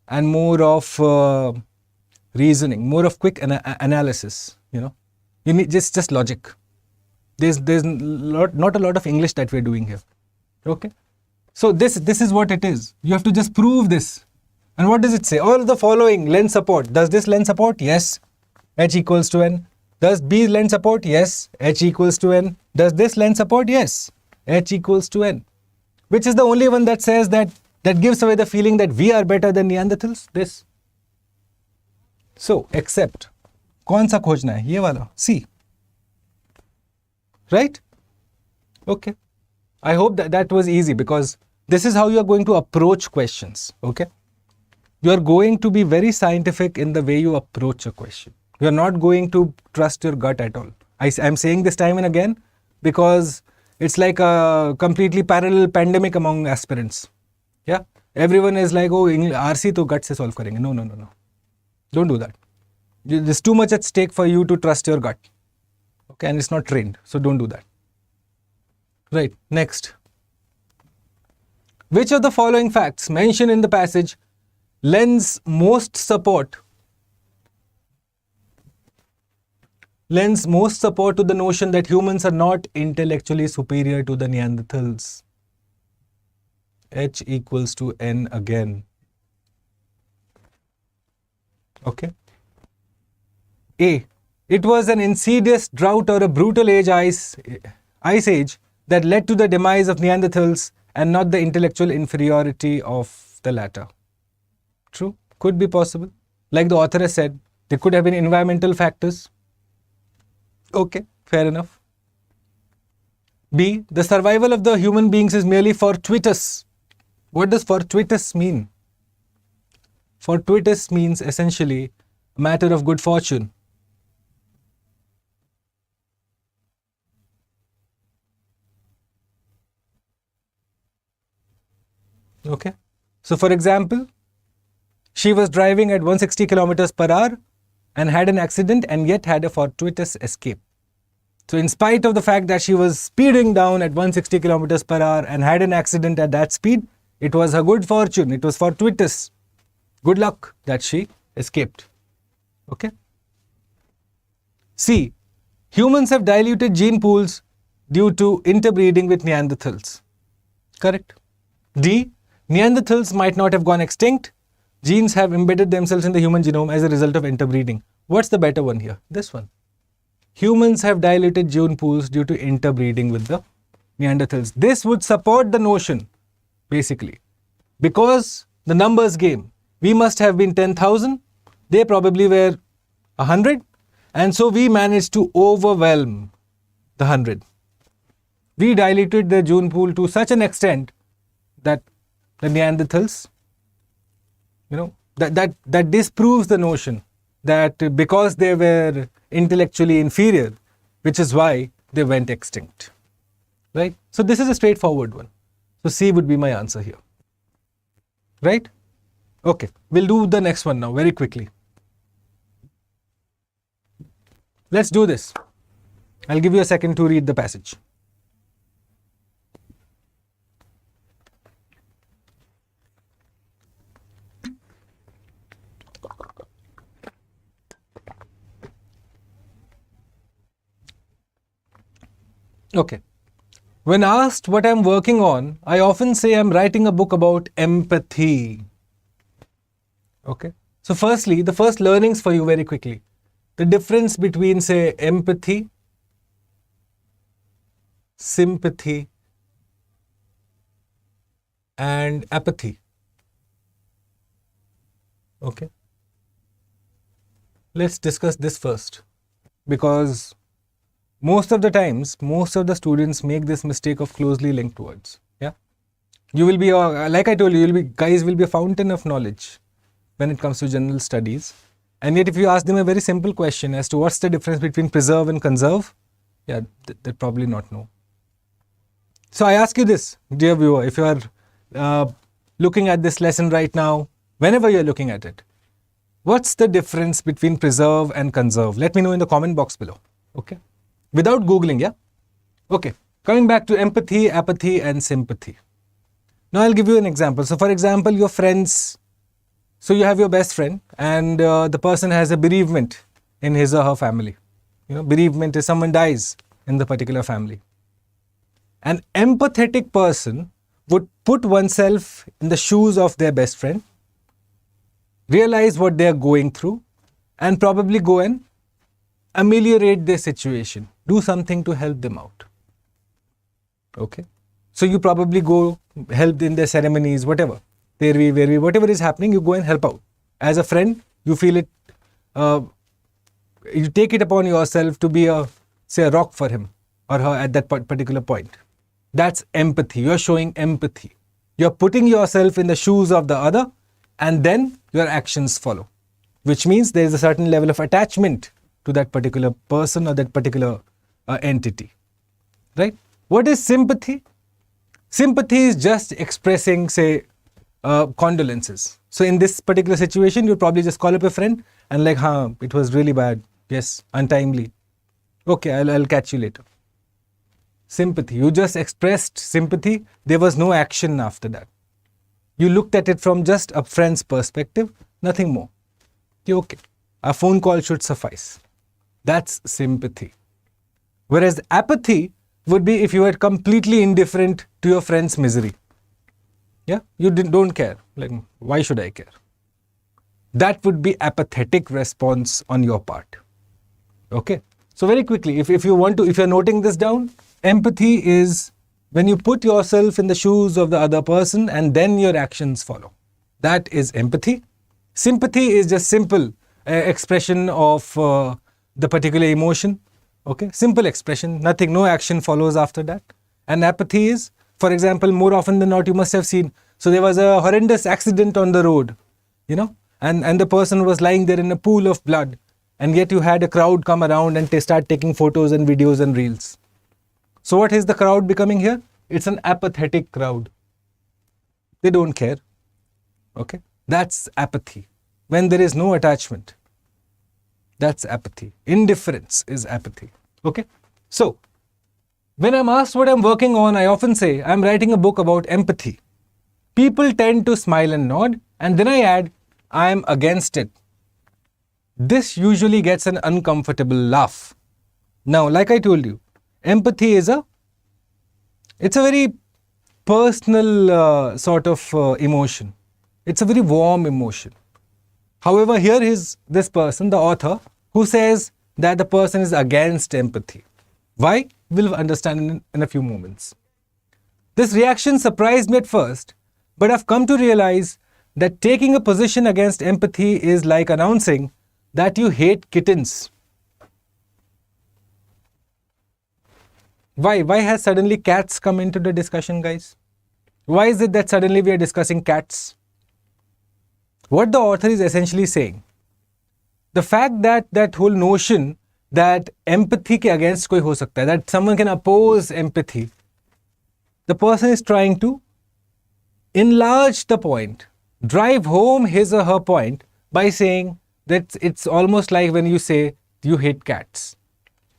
Speaker 1: and more of reasoning, more of quick analysis. You need just logic. There's not a lot of English that we're doing here. Okay, so this is what it is. You have to just prove this. And what does it say? All the following lend support. Does this lend support? Yes. H equals to n. Does B lend support? Yes. H equals to n. Does this lend support? Yes. H equals to n. Which is the only one that says that gives away the feeling that we are better than Neanderthals? This. So, except. कौन सा खोजना है? ये वाला. C. Right? Okay. I hope that was easy, because this is how you are going to approach questions. Okay. You are going to be very scientific in the way you approach a question. You are not going to trust your gut at all. I'm saying this time and again because it's like a completely parallel pandemic among aspirants. Yeah. Everyone is like, oh, RC to gut se solve karenge. No. Don't do that. There's too much at stake for you to trust your gut. Okay. And it's not trained. So don't do that. Right. Next. Which of the following facts mentioned in the passage lends most support to the notion that humans are not intellectually superior to the Neanderthals? H equals to n again. Okay. A. It was an insidious drought or a brutal ice age that led to the demise of Neanderthals and not the intellectual inferiority of the latter. True. Could be possible. Like the author has said, there could have been environmental factors. Okay, fair enough. B. The survival of the human beings is merely fortuitous. What does fortuitous mean? Fortuitous means essentially a matter of good fortune. Okay. So for example, she was driving at 160 kilometers per hour and had an accident and yet had a fortuitous escape. So in spite of the fact that she was speeding down at 160 kilometers per hour and had an accident at that speed, it was her good fortune. It was fortuitous. Good luck that she escaped. Okay. C. Humans have diluted gene pools due to interbreeding with Neanderthals. Correct. D. Neanderthals might not have gone extinct. Genes have embedded themselves in the human genome as a result of interbreeding. What's the better one here? This one. Humans have diluted gene pools due to interbreeding with the Neanderthals. This would support the notion, basically. Because the numbers game, we must have been 10,000. They probably were 100. And so we managed to overwhelm the 100. We diluted the gene pool to such an extent that the Neanderthals, that disproves the notion that because they were intellectually inferior, which is why they went extinct. Right? So this is a straightforward one. So C would be my answer here. Right? Okay. We'll do the next one now very quickly. Let's do this. I'll give you a second to read the passage. Okay. When asked what I'm working on, I often say I'm writing a book about empathy. Okay. So firstly, the first learnings for you very quickly. The difference between, say, empathy, sympathy, and apathy. Okay. Let's discuss this first, because most of the times, most of the students make this mistake of closely linked words. Yeah. You will be, like I told you, guys will be a fountain of knowledge when it comes to general studies. And yet if you ask them a very simple question as to what's the difference between preserve and conserve, yeah, they'd probably not know. So I ask you this, dear viewer, if you are looking at this lesson right now, whenever you're looking at it, What's the difference between preserve and conserve? Let me know in the comment box below. Okay. Without Googling, yeah? Okay. Coming back to empathy, apathy, and sympathy. Now I'll give you an example. So for example, your friends, so you have your best friend and the person has a bereavement in his or her family. Bereavement is someone dies in the particular family. An empathetic person would put oneself in the shoes of their best friend, realize what they are going through, and probably go and ameliorate their situation, do something to help them out. Okay. So you probably go help in their ceremonies, whatever. Whatever is happening, you go and help out. As a friend, you feel it, you take it upon yourself to be a rock for him or her at that particular point. That's empathy. You're showing empathy. You're putting yourself in the shoes of the other and then your actions follow. Which means there is a certain level of attachment to that particular person or that particular entity. Right? What is sympathy? Sympathy is just expressing, say, condolences. So in this particular situation, you'll probably just call up a friend and like, it was really bad. Yes, untimely. Okay, I'll catch you later. Sympathy. You just expressed sympathy. There was no action after that. You looked at it from just a friend's perspective, nothing more. You're okay. A phone call should suffice. That's sympathy. Whereas apathy would be if you were completely indifferent to your friend's misery. Yeah, you don't care. Like, why should I care? That would be apathetic response on your part. Okay. So very quickly, if you're noting this down, empathy is when you put yourself in the shoes of the other person and then your actions follow. That is empathy. Sympathy is just simple expression of the particular emotion. Okay, simple expression, nothing, no action follows after that. And apathy is, for example, more often than not, you must have seen, so there was a horrendous accident on the road, and the person was lying there in a pool of blood, and yet you had a crowd come around and start taking photos and videos and reels. So what is the crowd becoming here? It's an apathetic crowd. They don't care. Okay, that's apathy. When there is no attachment. That's apathy. Indifference is apathy. Okay. So, when I'm asked what I'm working on, I often say I'm writing a book about empathy. People tend to smile and nod, and then I add, I'm against it. This usually gets an uncomfortable laugh. Now, like I told you, empathy is it's a very personal sort of emotion. It's a very warm emotion. However, here is this person, the author, who says that the person is against empathy. Why? We'll understand in a few moments. This reaction surprised me at first, but I've come to realize that taking a position against empathy is like announcing that you hate kittens. Why? Why has suddenly cats come into the discussion, guys? Why is it that suddenly we are discussing cats? What the author is essentially saying, the fact that whole notion that empathy ke against koi ho sakta hai, that someone can oppose empathy, the person is trying to enlarge the point, drive home his or her point by saying that it's almost like when you say you hate cats.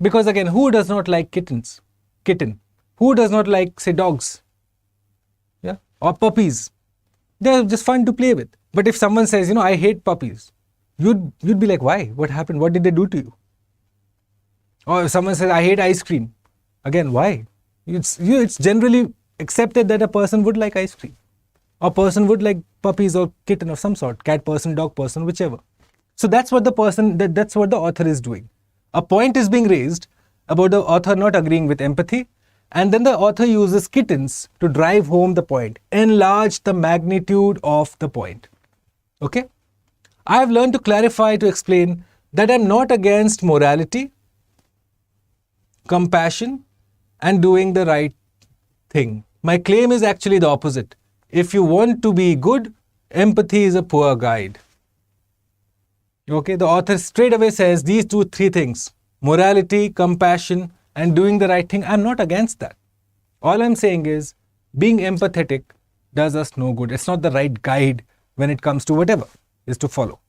Speaker 1: Because again, who does not like kittens? Kitten. Who does not like, say, dogs? Yeah, or puppies. They're just fun to play with. But if someone says, I hate puppies, you'd be like, why? What happened? What did they do to you? Or if someone says, I hate ice cream. Again, why? It's generally accepted that a person would like ice cream. Or a person would like puppies or kitten of some sort. Cat person, dog person, whichever. So that's what that's what the author is doing. A point is being raised about the author not agreeing with empathy. And then the author uses kittens to drive home the point. Enlarge the magnitude of the point. Okay? I have learned to clarify, to explain that I'm not against morality, compassion, and doing the right thing. My claim is actually the opposite. If you want to be good, empathy is a poor guide. Okay, the author straight away says these three things, morality, compassion, and doing the right thing. I'm not against that. All I'm saying is being empathetic does us no good. It's not the right guide when it comes to whatever is to follow.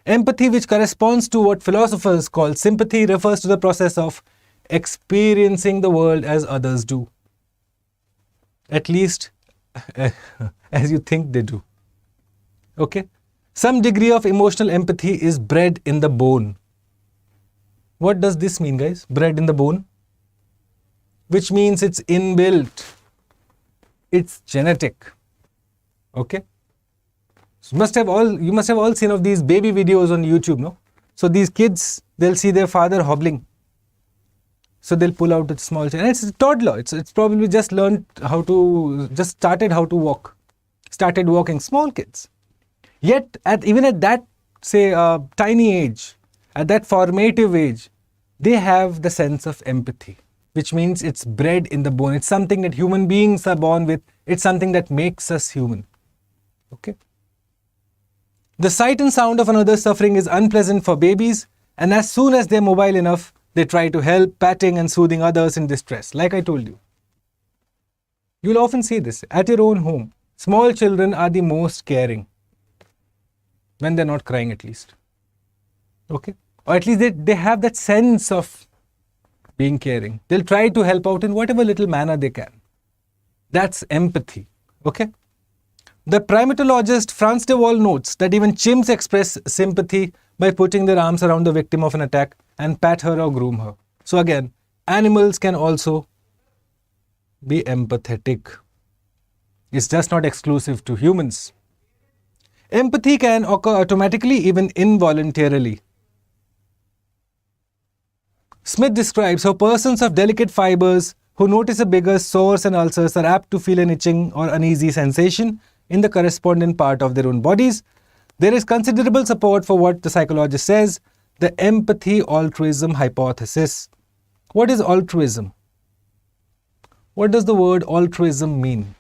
Speaker 1: Empathy, which corresponds to what philosophers call sympathy, refers to the process of experiencing the world as others do. At least as you think they do. Okay? Some degree of emotional empathy is bred in the bone. What does this mean, guys? Bred in the bone? Which means it's inbuilt. It's genetic. Okay? So you must have all seen of these baby videos on YouTube, no? So these kids, they'll see their father hobbling. So they'll pull out a small child. And it's a toddler. It's probably just started how to walk. Started walking, small kids. Yet, even at that, say, tiny age, at that formative age, they have the sense of empathy, which means it's bred in the bone. It's something that human beings are born with. It's something that makes us human. Okay? The sight and sound of another's suffering is unpleasant for babies, and as soon as they're mobile enough, they try to help, patting and soothing others in distress, like I told you. You'll often see this at your own home. Small children are the most caring. When they're not crying, at least. Okay? Or at least they have that sense of being caring. They'll try to help out in whatever little manner they can. That's empathy. Okay? The primatologist Franz de Waal notes that even chimps express sympathy by putting their arms around the victim of an attack and pat her or groom her. So again, animals can also be empathetic. It's just not exclusive to humans. Empathy can occur automatically, even involuntarily. Smith describes how persons of delicate fibers who notice a bigger sores and ulcers are apt to feel an itching or uneasy sensation in the corresponding part of their own bodies. There is considerable support for what the psychologist says, the empathy-altruism hypothesis. What is altruism? What does the word altruism mean?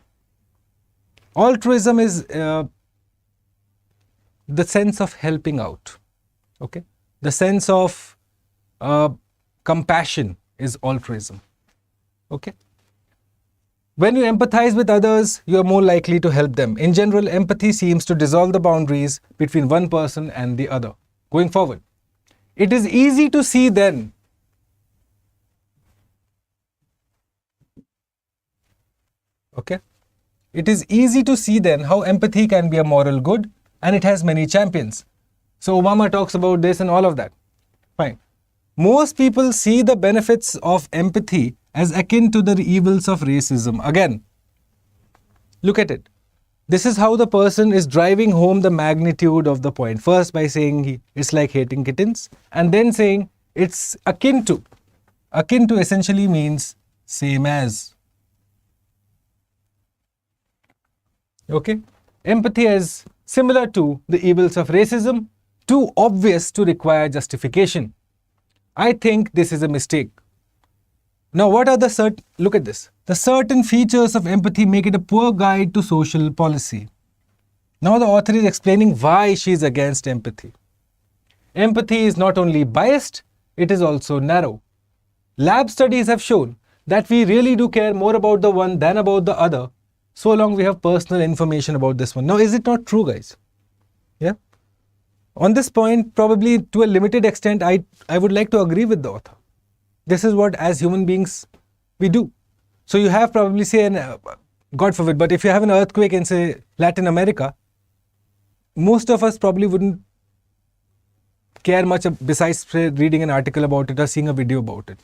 Speaker 1: Altruism is the sense of helping out. Okay? The sense of compassion is altruism. Okay? When you empathize with others, you are more likely to help them. In general, empathy seems to dissolve the boundaries between one person and the other. Going forward, it is easy to see then It is easy to see then how empathy can be a moral good, and it has many champions. So Obama talks about this and all of that. Fine. Most people see the benefits of empathy as akin to the evils of racism. Again, look at it. This is how the person is driving home the magnitude of the point. First by saying it's like hating kittens, and then saying it's akin to. Akin to essentially means same as. Okay? Empathy is similar to the evils of racism, too obvious to require justification. I think this is a mistake. Now, what are look at this. The certain features of empathy make it a poor guide to social policy. Now the author is explaining why she is against empathy. Empathy is not only biased, it is also narrow. Lab studies have shown that we really do care more about the one than about the other, so long we have personal information about this one. Now, is it not true, guys? Yeah? On this point, probably to a limited extent, I would like to agree with the author. This is what, as human beings, we do. So you have probably, say, God forbid, but if you have an earthquake in, say, Latin America, most of us probably wouldn't care much besides reading an article about it or seeing a video about it.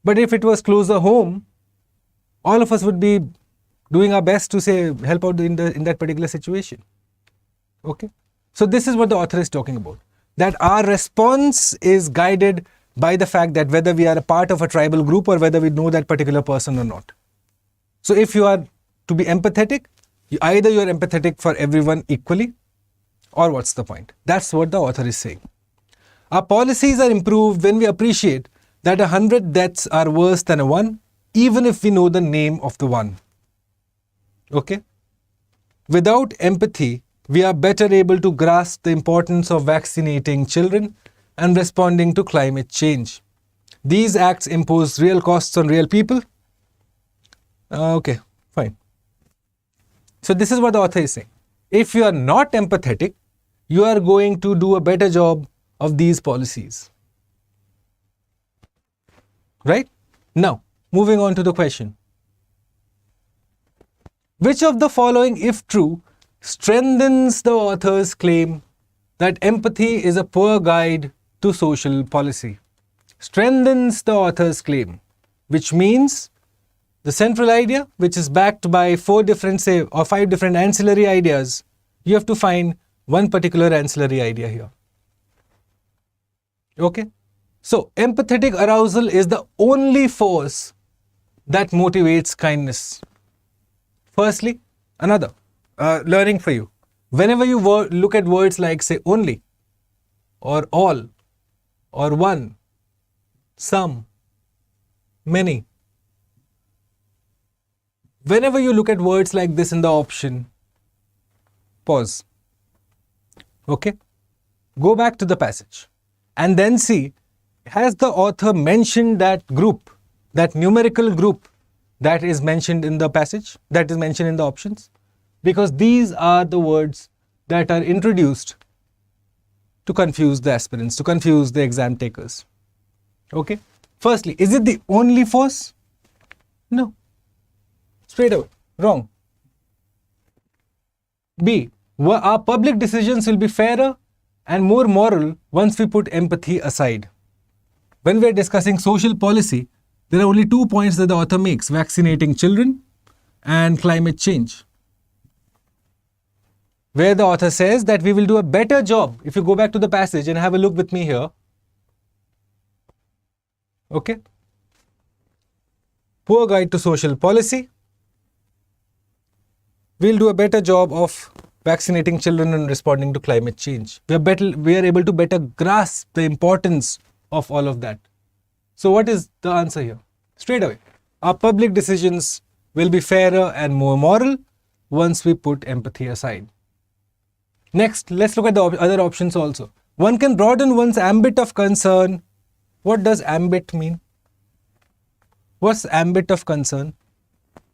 Speaker 1: But if it was closer home, all of us would be doing our best to, say, help out in that particular situation. Okay? So this is what the author is talking about. That our response is guided by the fact that whether we are a part of a tribal group or whether we know that particular person or not. So if you are to be empathetic, either you are empathetic for everyone equally, or what's the point? That's what the author is saying. Our policies are improved when we appreciate that 100 deaths are worse than a one, even if we know the name of the one. Okay? Without empathy, we are better able to grasp the importance of vaccinating children and responding to climate change. These acts impose real costs on real people. Okay, fine. So this is what the author is saying. If you are not empathetic, you are going to do a better job of these policies. Right? Now, moving on to the question. Which of the following, if true, strengthens the author's claim that empathy is a poor guide to social policy? Strengthens the author's claim, which means the central idea, which is backed by 4 different, say, or 5 different ancillary ideas, you have to find one particular ancillary idea here. Okay? So, empathetic arousal is the only force that motivates kindness. Firstly, another learning for you. Whenever you look at words like, say, only, or all, or one, some, many, whenever you look at words like this in the option, pause. Okay? Go back to the passage and then see, has the author mentioned that group, that numerical group that is mentioned in the passage, that is mentioned in the options? Because these are the words that are introduced to confuse the aspirants, to confuse the exam takers. Okay? Firstly, is it the only force? No. Straight away, wrong. B, our public decisions will be fairer and more moral once we put empathy aside. When we are discussing social policy, there are only 2 points that the author makes: vaccinating children and climate change. Where the author says that we will do a better job. If you go back to the passage and have a look with me here. Okay? Poor guide to social policy. We'll do a better job of vaccinating children and responding to climate change. We are able to better grasp the importance of all of that. So what is the answer here? Straight away, our public decisions will be fairer and more moral once we put empathy aside. Next, let's look at the other options also. One can broaden one's ambit of concern. What does ambit mean? What's ambit of concern?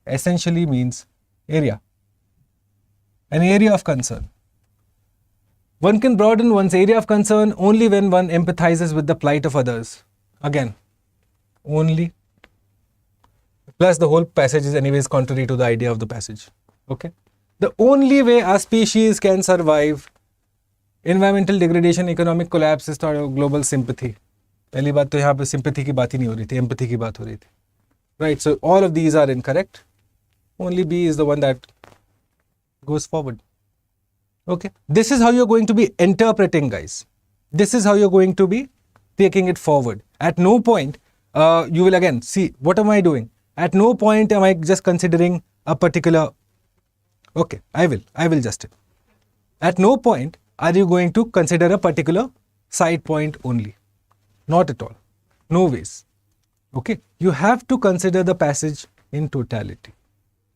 Speaker 1: Essentially means area. An area of concern. One can broaden one's area of concern only when one empathizes with the plight of others. Again, only. Plus the whole passage is anyways contrary to the idea of the passage. Okay? The only way our species can survive environmental degradation, economic collapse is through global sympathy. पहली बात तो यहाँ पे sympathy की बात ही नहीं हो रही थी, empathy की बात हो रही थी. Right, so all of these are incorrect. Only B is the one that goes forward. Okay, this is how you're going to be interpreting, guys. This is how you're going to be taking it forward. At no point, you will again see, what am I doing? At no point am I just considering a particular, okay, I will just. At no point are you going to consider a particular side point only. Not at all. No ways. Okay, you have to consider the passage in totality.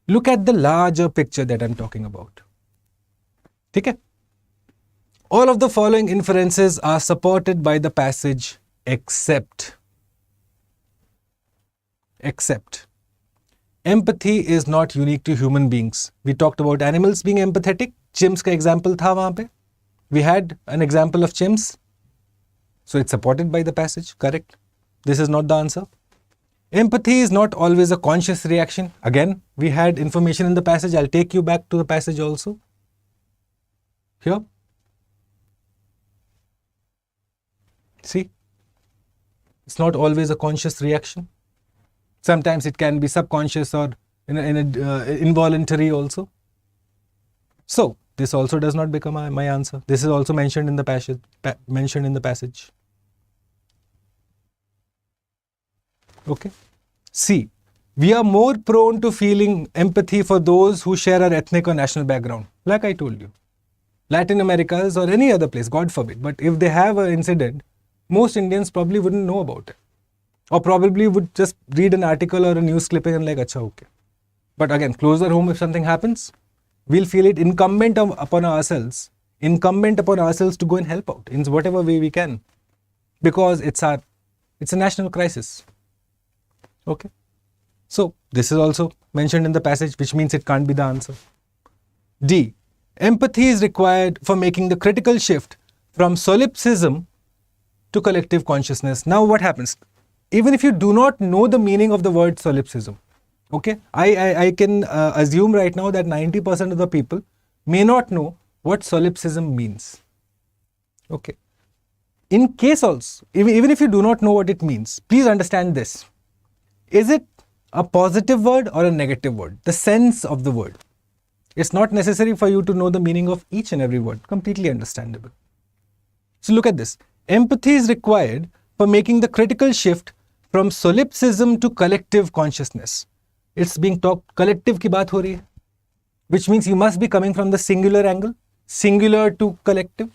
Speaker 1: Look at the larger picture that I'm talking about. Okay? All of the following inferences are supported by the passage except empathy is not unique to human beings. We talked about animals being empathetic. Chimps का example था वहाँ पे. We had an example of chimps. So it's supported by the passage, correct? This is not the answer. Empathy is not always a conscious reaction. Again, we had information in the passage. I'll take you back to the passage also. Here. See? It's not always a conscious reaction. Sometimes it can be subconscious or involuntary also. So, this also does not become my answer. This is also mentioned in the passage. Okay. C. We are more prone to feeling empathy for those who share our ethnic or national background. Like I told you. Latin Americas or any other place, God forbid. But if they have an incident, most Indians probably wouldn't know about it. Or probably would just read an article or a news clipping and like, acha, okay. But again, closer home, if something happens, we'll feel it incumbent upon ourselves to go and help out in whatever way we can. Because it's a national crisis. Okay. So, this is also mentioned in the passage, which means it can't be the answer. D. Empathy is required for making the critical shift from solipsism to collective consciousness. Now what happens? Even if you do not know the meaning of the word solipsism, okay, I can assume right now that 90% of the people may not know what solipsism means. Okay. In case also, even if you do not know what it means, please understand this. Is it a positive word or a negative word? The sense of the word. It's not necessary for you to know the meaning of each and every word. Completely understandable. So look at this. Empathy is required for making the critical shift from solipsism to collective consciousness. It's being talked, collective की बात हो रही है, which means you must be coming from the singular angle, singular to collective.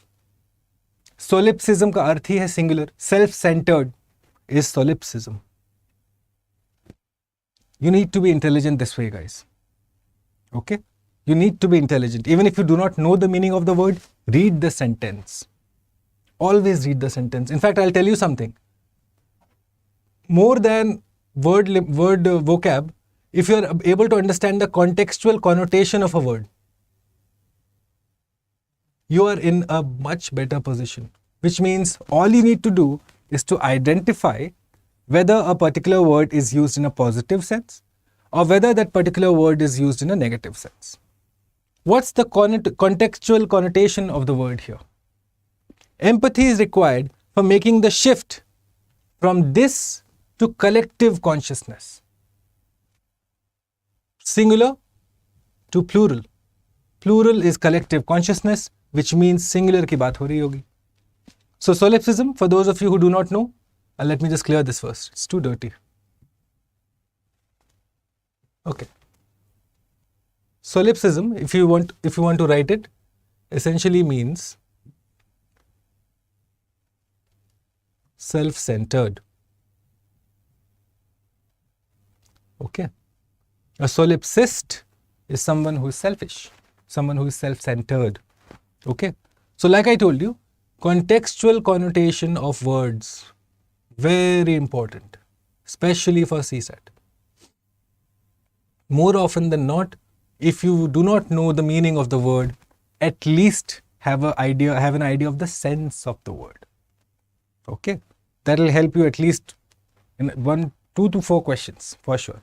Speaker 1: Solipsism का अर्थ ही है singular, self-centered is solipsism. You need to be intelligent this way, guys. Okay? You need to be intelligent. Even if you do not know the meaning of the word, read the sentence. Always read the sentence. In fact, I'll tell you something. More than word vocab, if you're able to understand the contextual connotation of a word, you are in a much better position. Which means all you need to do is to identify whether a particular word is used in a positive sense or whether that particular word is used in a negative sense. What's the contextual connotation of the word here? Empathy is required for making the shift from this to collective consciousness. Singular to plural. Plural is collective consciousness, which means singular की बात हो रही होगी. So solipsism, for those of you who do not know, let me just clear this first. It's too dirty. Okay. Solipsism, if you want to write it, essentially means self-centered. Okay. A solipsist is someone who is selfish, someone who is self-centered. Okay. So like I told you, contextual connotation of words, very important, especially for CSAT. More often than not, if you do not know the meaning of the word, at least have an idea of the sense of the word. Okay. That will help you at least in 2 to 4 questions for sure.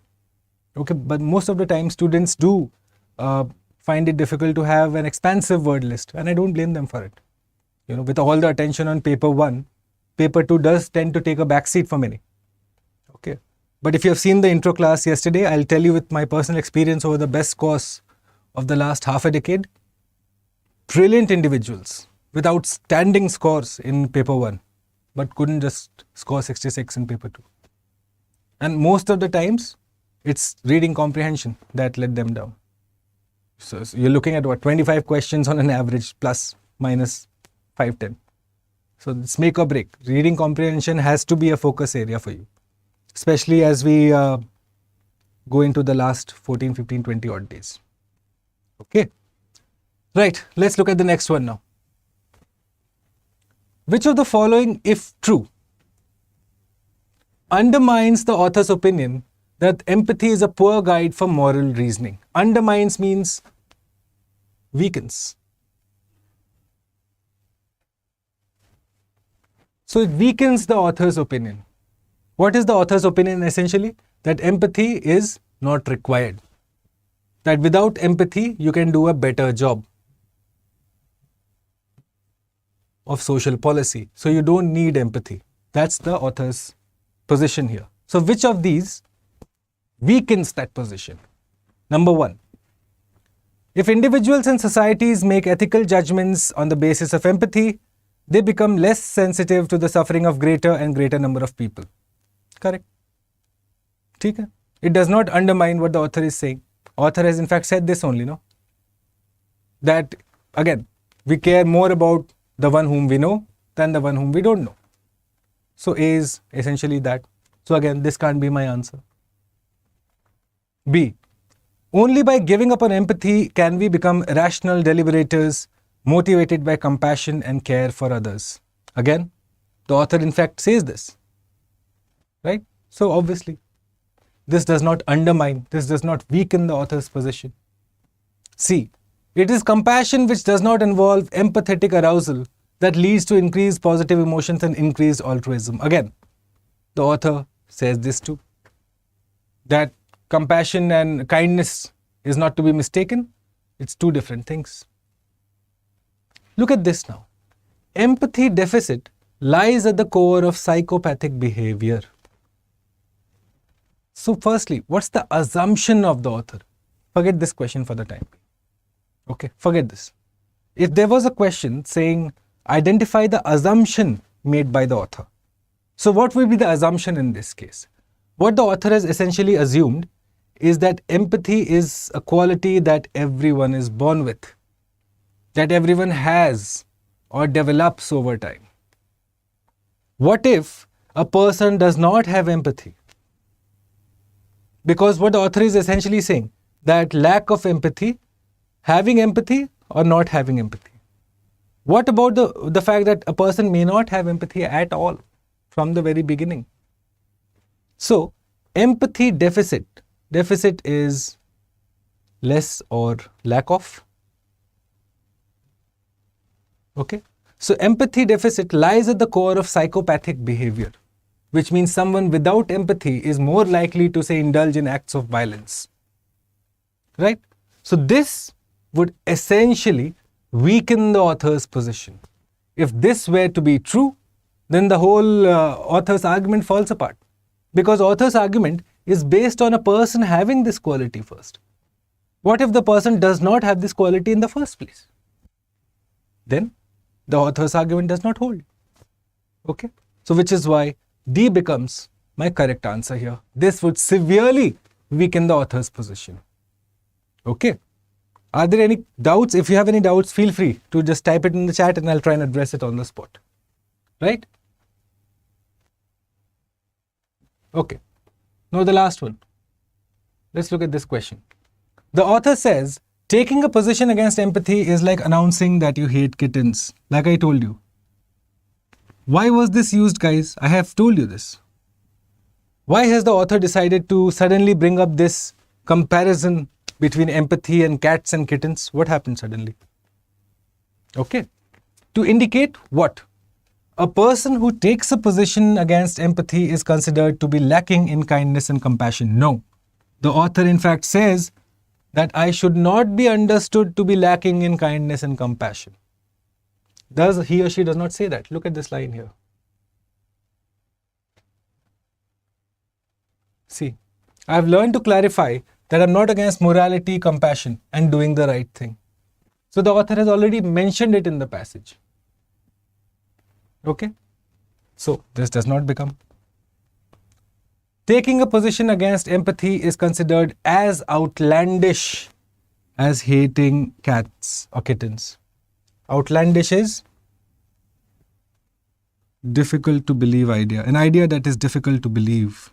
Speaker 1: Okay, but most of the time students do find it difficult to have an expansive word list, and I don't blame them for it. You know, with all the attention on paper 1, paper 2 does tend to take a backseat for many. Okay, but if you have seen the intro class yesterday, I'll tell you with my personal experience over the best course of the last half a decade, brilliant individuals with outstanding scores in paper 1, but couldn't just score 66 in paper 2. And most of the times, it's reading comprehension that let them down. So you're looking at what, 25 questions on an average, plus, minus 5-10. So it's make or break. Reading comprehension has to be a focus area for you, especially as we go into the last 14, 15, 20 odd days. Okay. Right, let's look at the next one now. Which of the following, if true, undermines the author's opinion that empathy is a poor guide for moral reasoning? Undermines means weakens. So it weakens the author's opinion. What is the author's opinion essentially? That empathy is not required. That without empathy, you can do a better job of social policy. So you don't need empathy. That's the author's position here. So which of these weakens that position? Number 1, if individuals and societies make ethical judgments on the basis of empathy, they become less sensitive to the suffering of greater and greater number of people. Correct. ठीक है? It does not undermine what the author is saying. Author has in fact said this only, no? That again, we care more about the one whom we know than the one whom we don't know. So A is essentially that. So again, this can't be my answer. B, only by giving up on empathy can we become rational deliberators, motivated by compassion and care for others. Again, the author in fact says this, right? So obviously, this does not undermine, this does not weaken the author's position. C, It is compassion which does not involve empathetic arousal that leads to increased positive emotions and increased altruism. Again, the author says this too, that compassion and kindness is not to be mistaken. It's two different things. Look at this now. Empathy deficit lies at the core of psychopathic behavior. So firstly, what's the assumption of the author? Forget this question for the time being. Okay, forget this. If there was a question saying, identify the assumption made by the author. So what will be the assumption in this case? What the author has essentially assumed is that empathy is a quality that everyone is born with, that everyone has or develops over time. What if a person does not have empathy? Because what the author is essentially saying, that lack of empathy, having empathy or not having empathy. What about the fact that a person may not have empathy at all from the very beginning? So, empathy deficit is less or lack of. Okay? So, empathy deficit lies at the core of psychopathic behavior, which means someone without empathy is more likely to, say, indulge in acts of violence. Right? So, this would essentially weaken the author's position. If this were to be true, then the whole author's argument falls apart. Because author's argument is based on a person having this quality first. What if the person does not have this quality in the first place? Then the author's argument does not hold. Okay? So which is why D becomes my correct answer here. This would severely weaken the author's position. Okay? Are there any doubts? If you have any doubts, feel free to just type it in the chat and I'll try and address it on the spot. Right? Okay. Now the last one. Let's look at this question. The author says, taking a position against empathy is like announcing that you hate kittens. Like I told you. Why was this used, guys? I have told you this. Why has the author decided to suddenly bring up this comparison between empathy and cats and kittens? What happened suddenly? Okay. To indicate what? A person who takes a position against empathy is considered to be lacking in kindness and compassion. No. The author in fact says that I should not be understood to be lacking in kindness and compassion. He or she does not say that. Look at this line here. See, I have learned to clarify that I am not against morality, compassion, and doing the right thing. So the author has already mentioned it in the passage. Okay? So this does not become. Taking a position against empathy is considered as outlandish as hating cats or kittens. Outlandish is difficult to believe idea. An idea that is difficult to believe.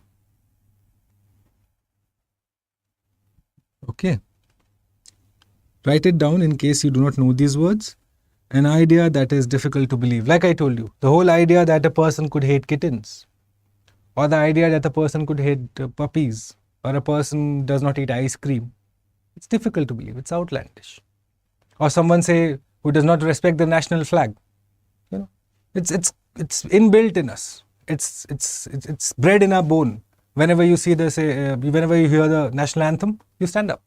Speaker 1: Okay. Write it down in case you do not know these words. An idea that is difficult to believe. Like I told you, the whole idea that a person could hate kittens, or the idea that a person could hate puppies, or a person does not eat ice cream. It's difficult to believe. It's outlandish. Or someone say who does not respect the national flag. You know, it's inbuilt in us. It's bred in our bone. Whenever you see whenever you hear the national anthem, you stand up.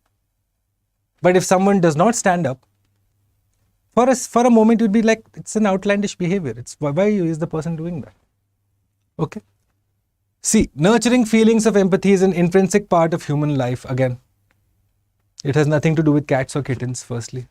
Speaker 1: But if someone does not stand up, for a moment you'd be like, it's an outlandish behavior. It's why is the person doing that? Okay. See, nurturing feelings of empathy is an intrinsic part of human life. Again, it has nothing to do with cats or kittens, firstly.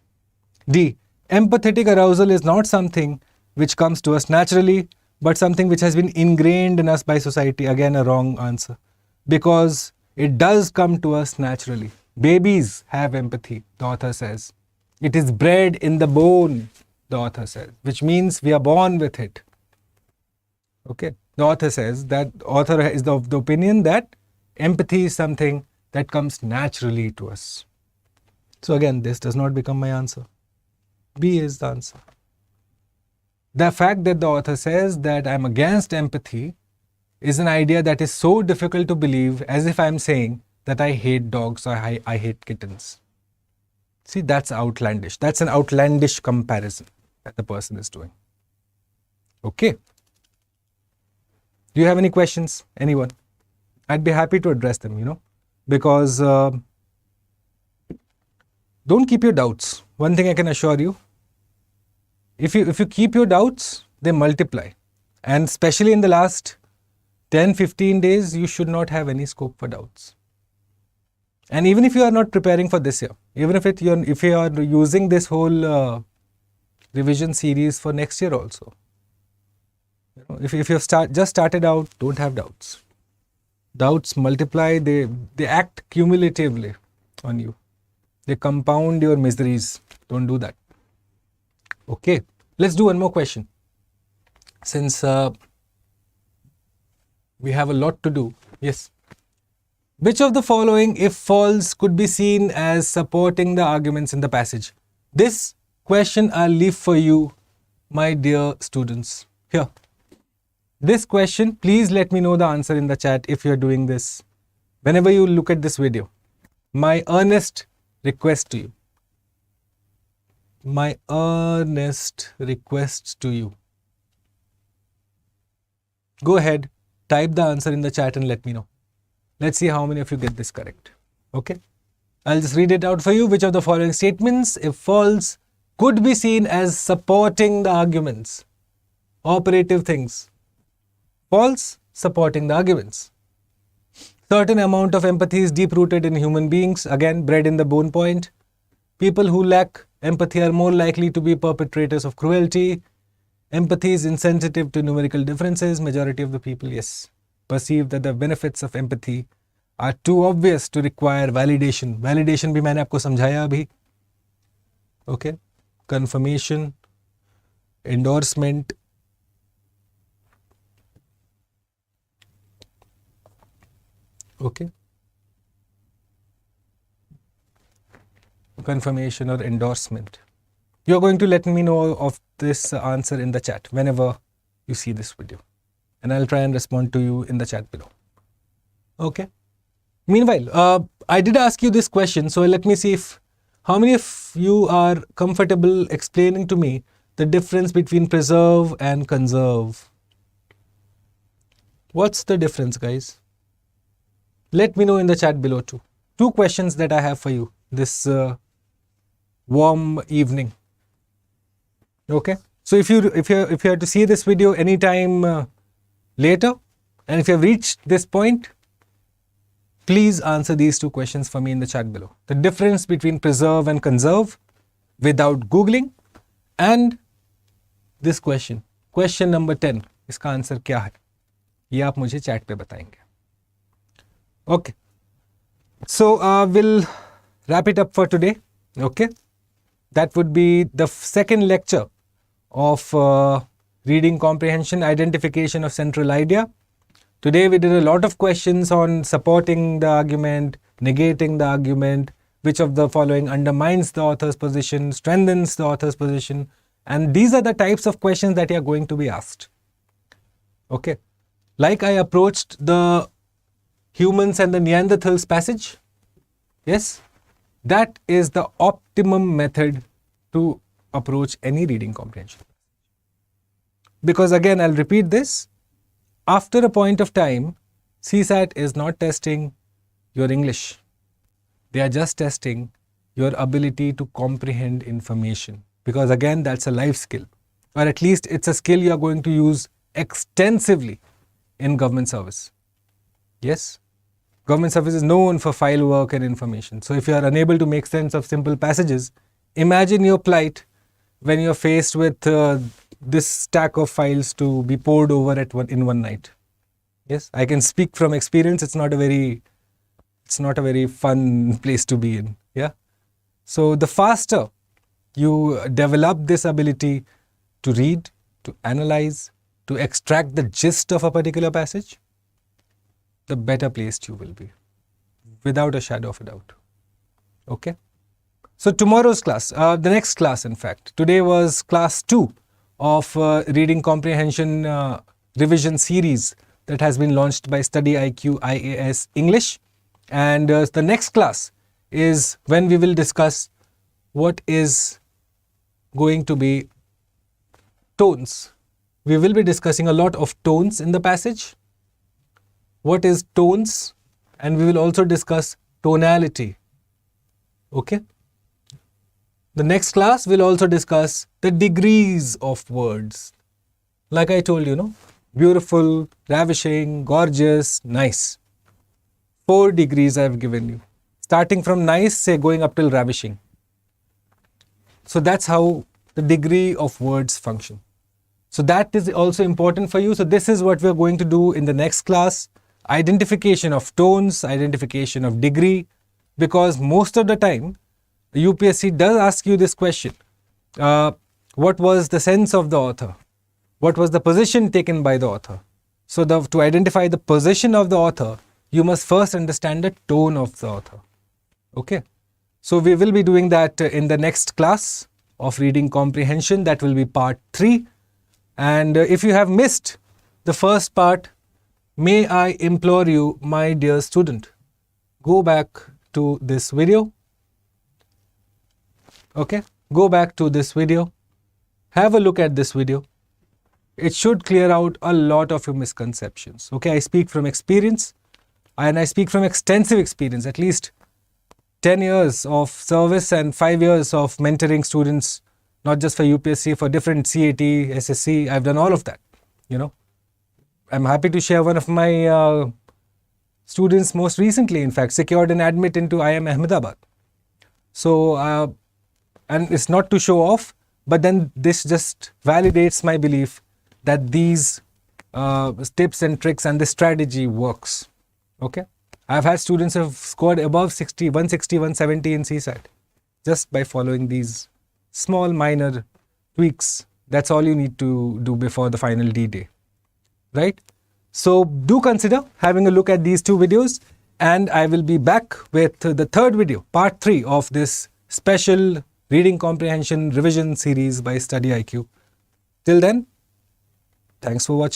Speaker 1: D. Empathetic arousal is not something which comes to us naturally, but something which has been ingrained in us by society. Again, a wrong answer. Because it does come to us naturally. Babies have empathy, the author says. It is bred in the bone, the author says, which means we are born with it. Okay. The author says that author is of the opinion that empathy is something that comes naturally to us. So again, this does not become my answer. B is the answer. The fact that the author says that I'm against empathy is an idea that is so difficult to believe, as if I'm saying that I hate dogs or I hate kittens. See, that's outlandish. That's an outlandish comparison that the person is doing. Okay. Do you have any questions? Anyone? I'd be happy to address them, because don't keep your doubts. One thing I can assure you, if you keep your doubts, they multiply. And especially in the last 10-15 days, you should not have any scope for doubts. And even if you are not preparing for this year, even if you are using this whole revision series for next year also, if you've just started out, don't have doubts. Doubts multiply, they act cumulatively on you. They compound your miseries. Don't do that. Okay, let's do one more question. Since we have a lot to do. Yes. Which of the following, if false, could be seen as supporting the arguments in the passage? This question I'll leave for you, my dear students. Here. This question, please let me know the answer in the chat if you're doing this. Whenever you look at this video, my earnest request to you. My earnest request to you. Go ahead, type the answer in the chat and let me know. Let's see how many of you get this correct. Okay. I'll just read it out for you. Which of the following statements, if false, could be seen as supporting the arguments? Operative things. False, supporting the arguments. Certain amount of empathy is deep-rooted in human beings. Again, bred in the bone point. People who lack empathy are more likely to be perpetrators of cruelty. Empathy is insensitive to numerical differences. Majority of the people, yes, perceive that the benefits of empathy are too obvious to require validation. Validation भी मैंने आपको समझाया अभी. Okay. Confirmation, endorsement. Okay. Confirmation or endorsement. You're going to let me know of this answer in the chat whenever you see this video. And I'll try and respond to you in the chat below. Okay. Meanwhile, I did ask you this question. So let me see how many of you are comfortable explaining to me the difference between preserve and conserve. What's the difference, guys? Let me know in the chat below too. Two questions that I have for you this warm evening. Okay. So if you have to see this video anytime later, and if you have reached this point, please answer these two questions for me in the chat below. The difference between preserve and conserve without Googling, and this question. Question number 10. इसका answer क्या है? ये आप मुझे chat पे बताएंगे. Okay. So we'll wrap it up for today. Okay. That would be the second lecture of reading comprehension, identification of central idea. Today we did a lot of questions on supporting the argument, negating the argument, which of the following undermines the author's position, strengthens the author's position, and these are the types of questions that are going to be asked. Okay. Like I approached the humans and the Neanderthals passage, yes, that is the optimum method to approach any reading comprehension. Because again, I'll repeat this, after a point of time, CSAT is not testing your English. They are just testing your ability to comprehend information. Because again, that's a life skill. Or at least it's a skill you are going to use extensively in government service. Yes? Government service is known for file work and information. So if you are unable to make sense of simple passages, imagine your plight when you are faced with this stack of files to be poured over in one night. Yes, I can speak from experience. It's not a very fun place to be in. Yeah. So the faster you develop this ability to read, to analyze, to extract the gist of a particular passage, the better placed you will be, without a shadow of a doubt. Okay. So tomorrow's class, the next class in fact, today was class 2 of reading comprehension revision series that has been launched by StudyIQ IAS English. And the next class is when we will discuss what is going to be tones. We will be discussing a lot of tones in the passage. What is tones? And we will also discuss tonality. Okay? The next class will also discuss the degrees of words. Like I told you, beautiful, ravishing, gorgeous, nice. 4 degrees I have given you. Starting from nice, say going up till ravishing. So that's how the degree of words function. So that is also important for you. So this is what we're going to do in the next class. Identification of tones, identification of degree. Because most of the time, UPSC does ask you this question. What was the sense of the author? What was the position taken by the author? So to identify the position of the author, you must first understand the tone of the author. Okay. So we will be doing that in the next class of reading comprehension. That will be part 3. And if you have missed the first part, may I implore you, my dear student, go back to this video. Okay. Go back to this video. Have a look at this video. It should clear out a lot of your misconceptions. Okay. I speak from experience, and I speak from extensive experience, at least 10 years of service and 5 years of mentoring students, not just for UPSC, for different CAT, SSC. I've done all of that, I'm happy to share one of my students most recently, in fact, secured an admit into IIM Ahmedabad. So, and it's not to show off, but then this just validates my belief that these tips and tricks and this strategy works. Okay. I've had students who have scored above 60, 160, 170 in CSAT just by following these small minor tweaks. That's all you need to do before the final D-Day, right? So do consider having a look at these 2 videos, and I will be back with the 3rd video, part 3 of this special reading comprehension revision series by StudyIQ. Till then, thanks for watching.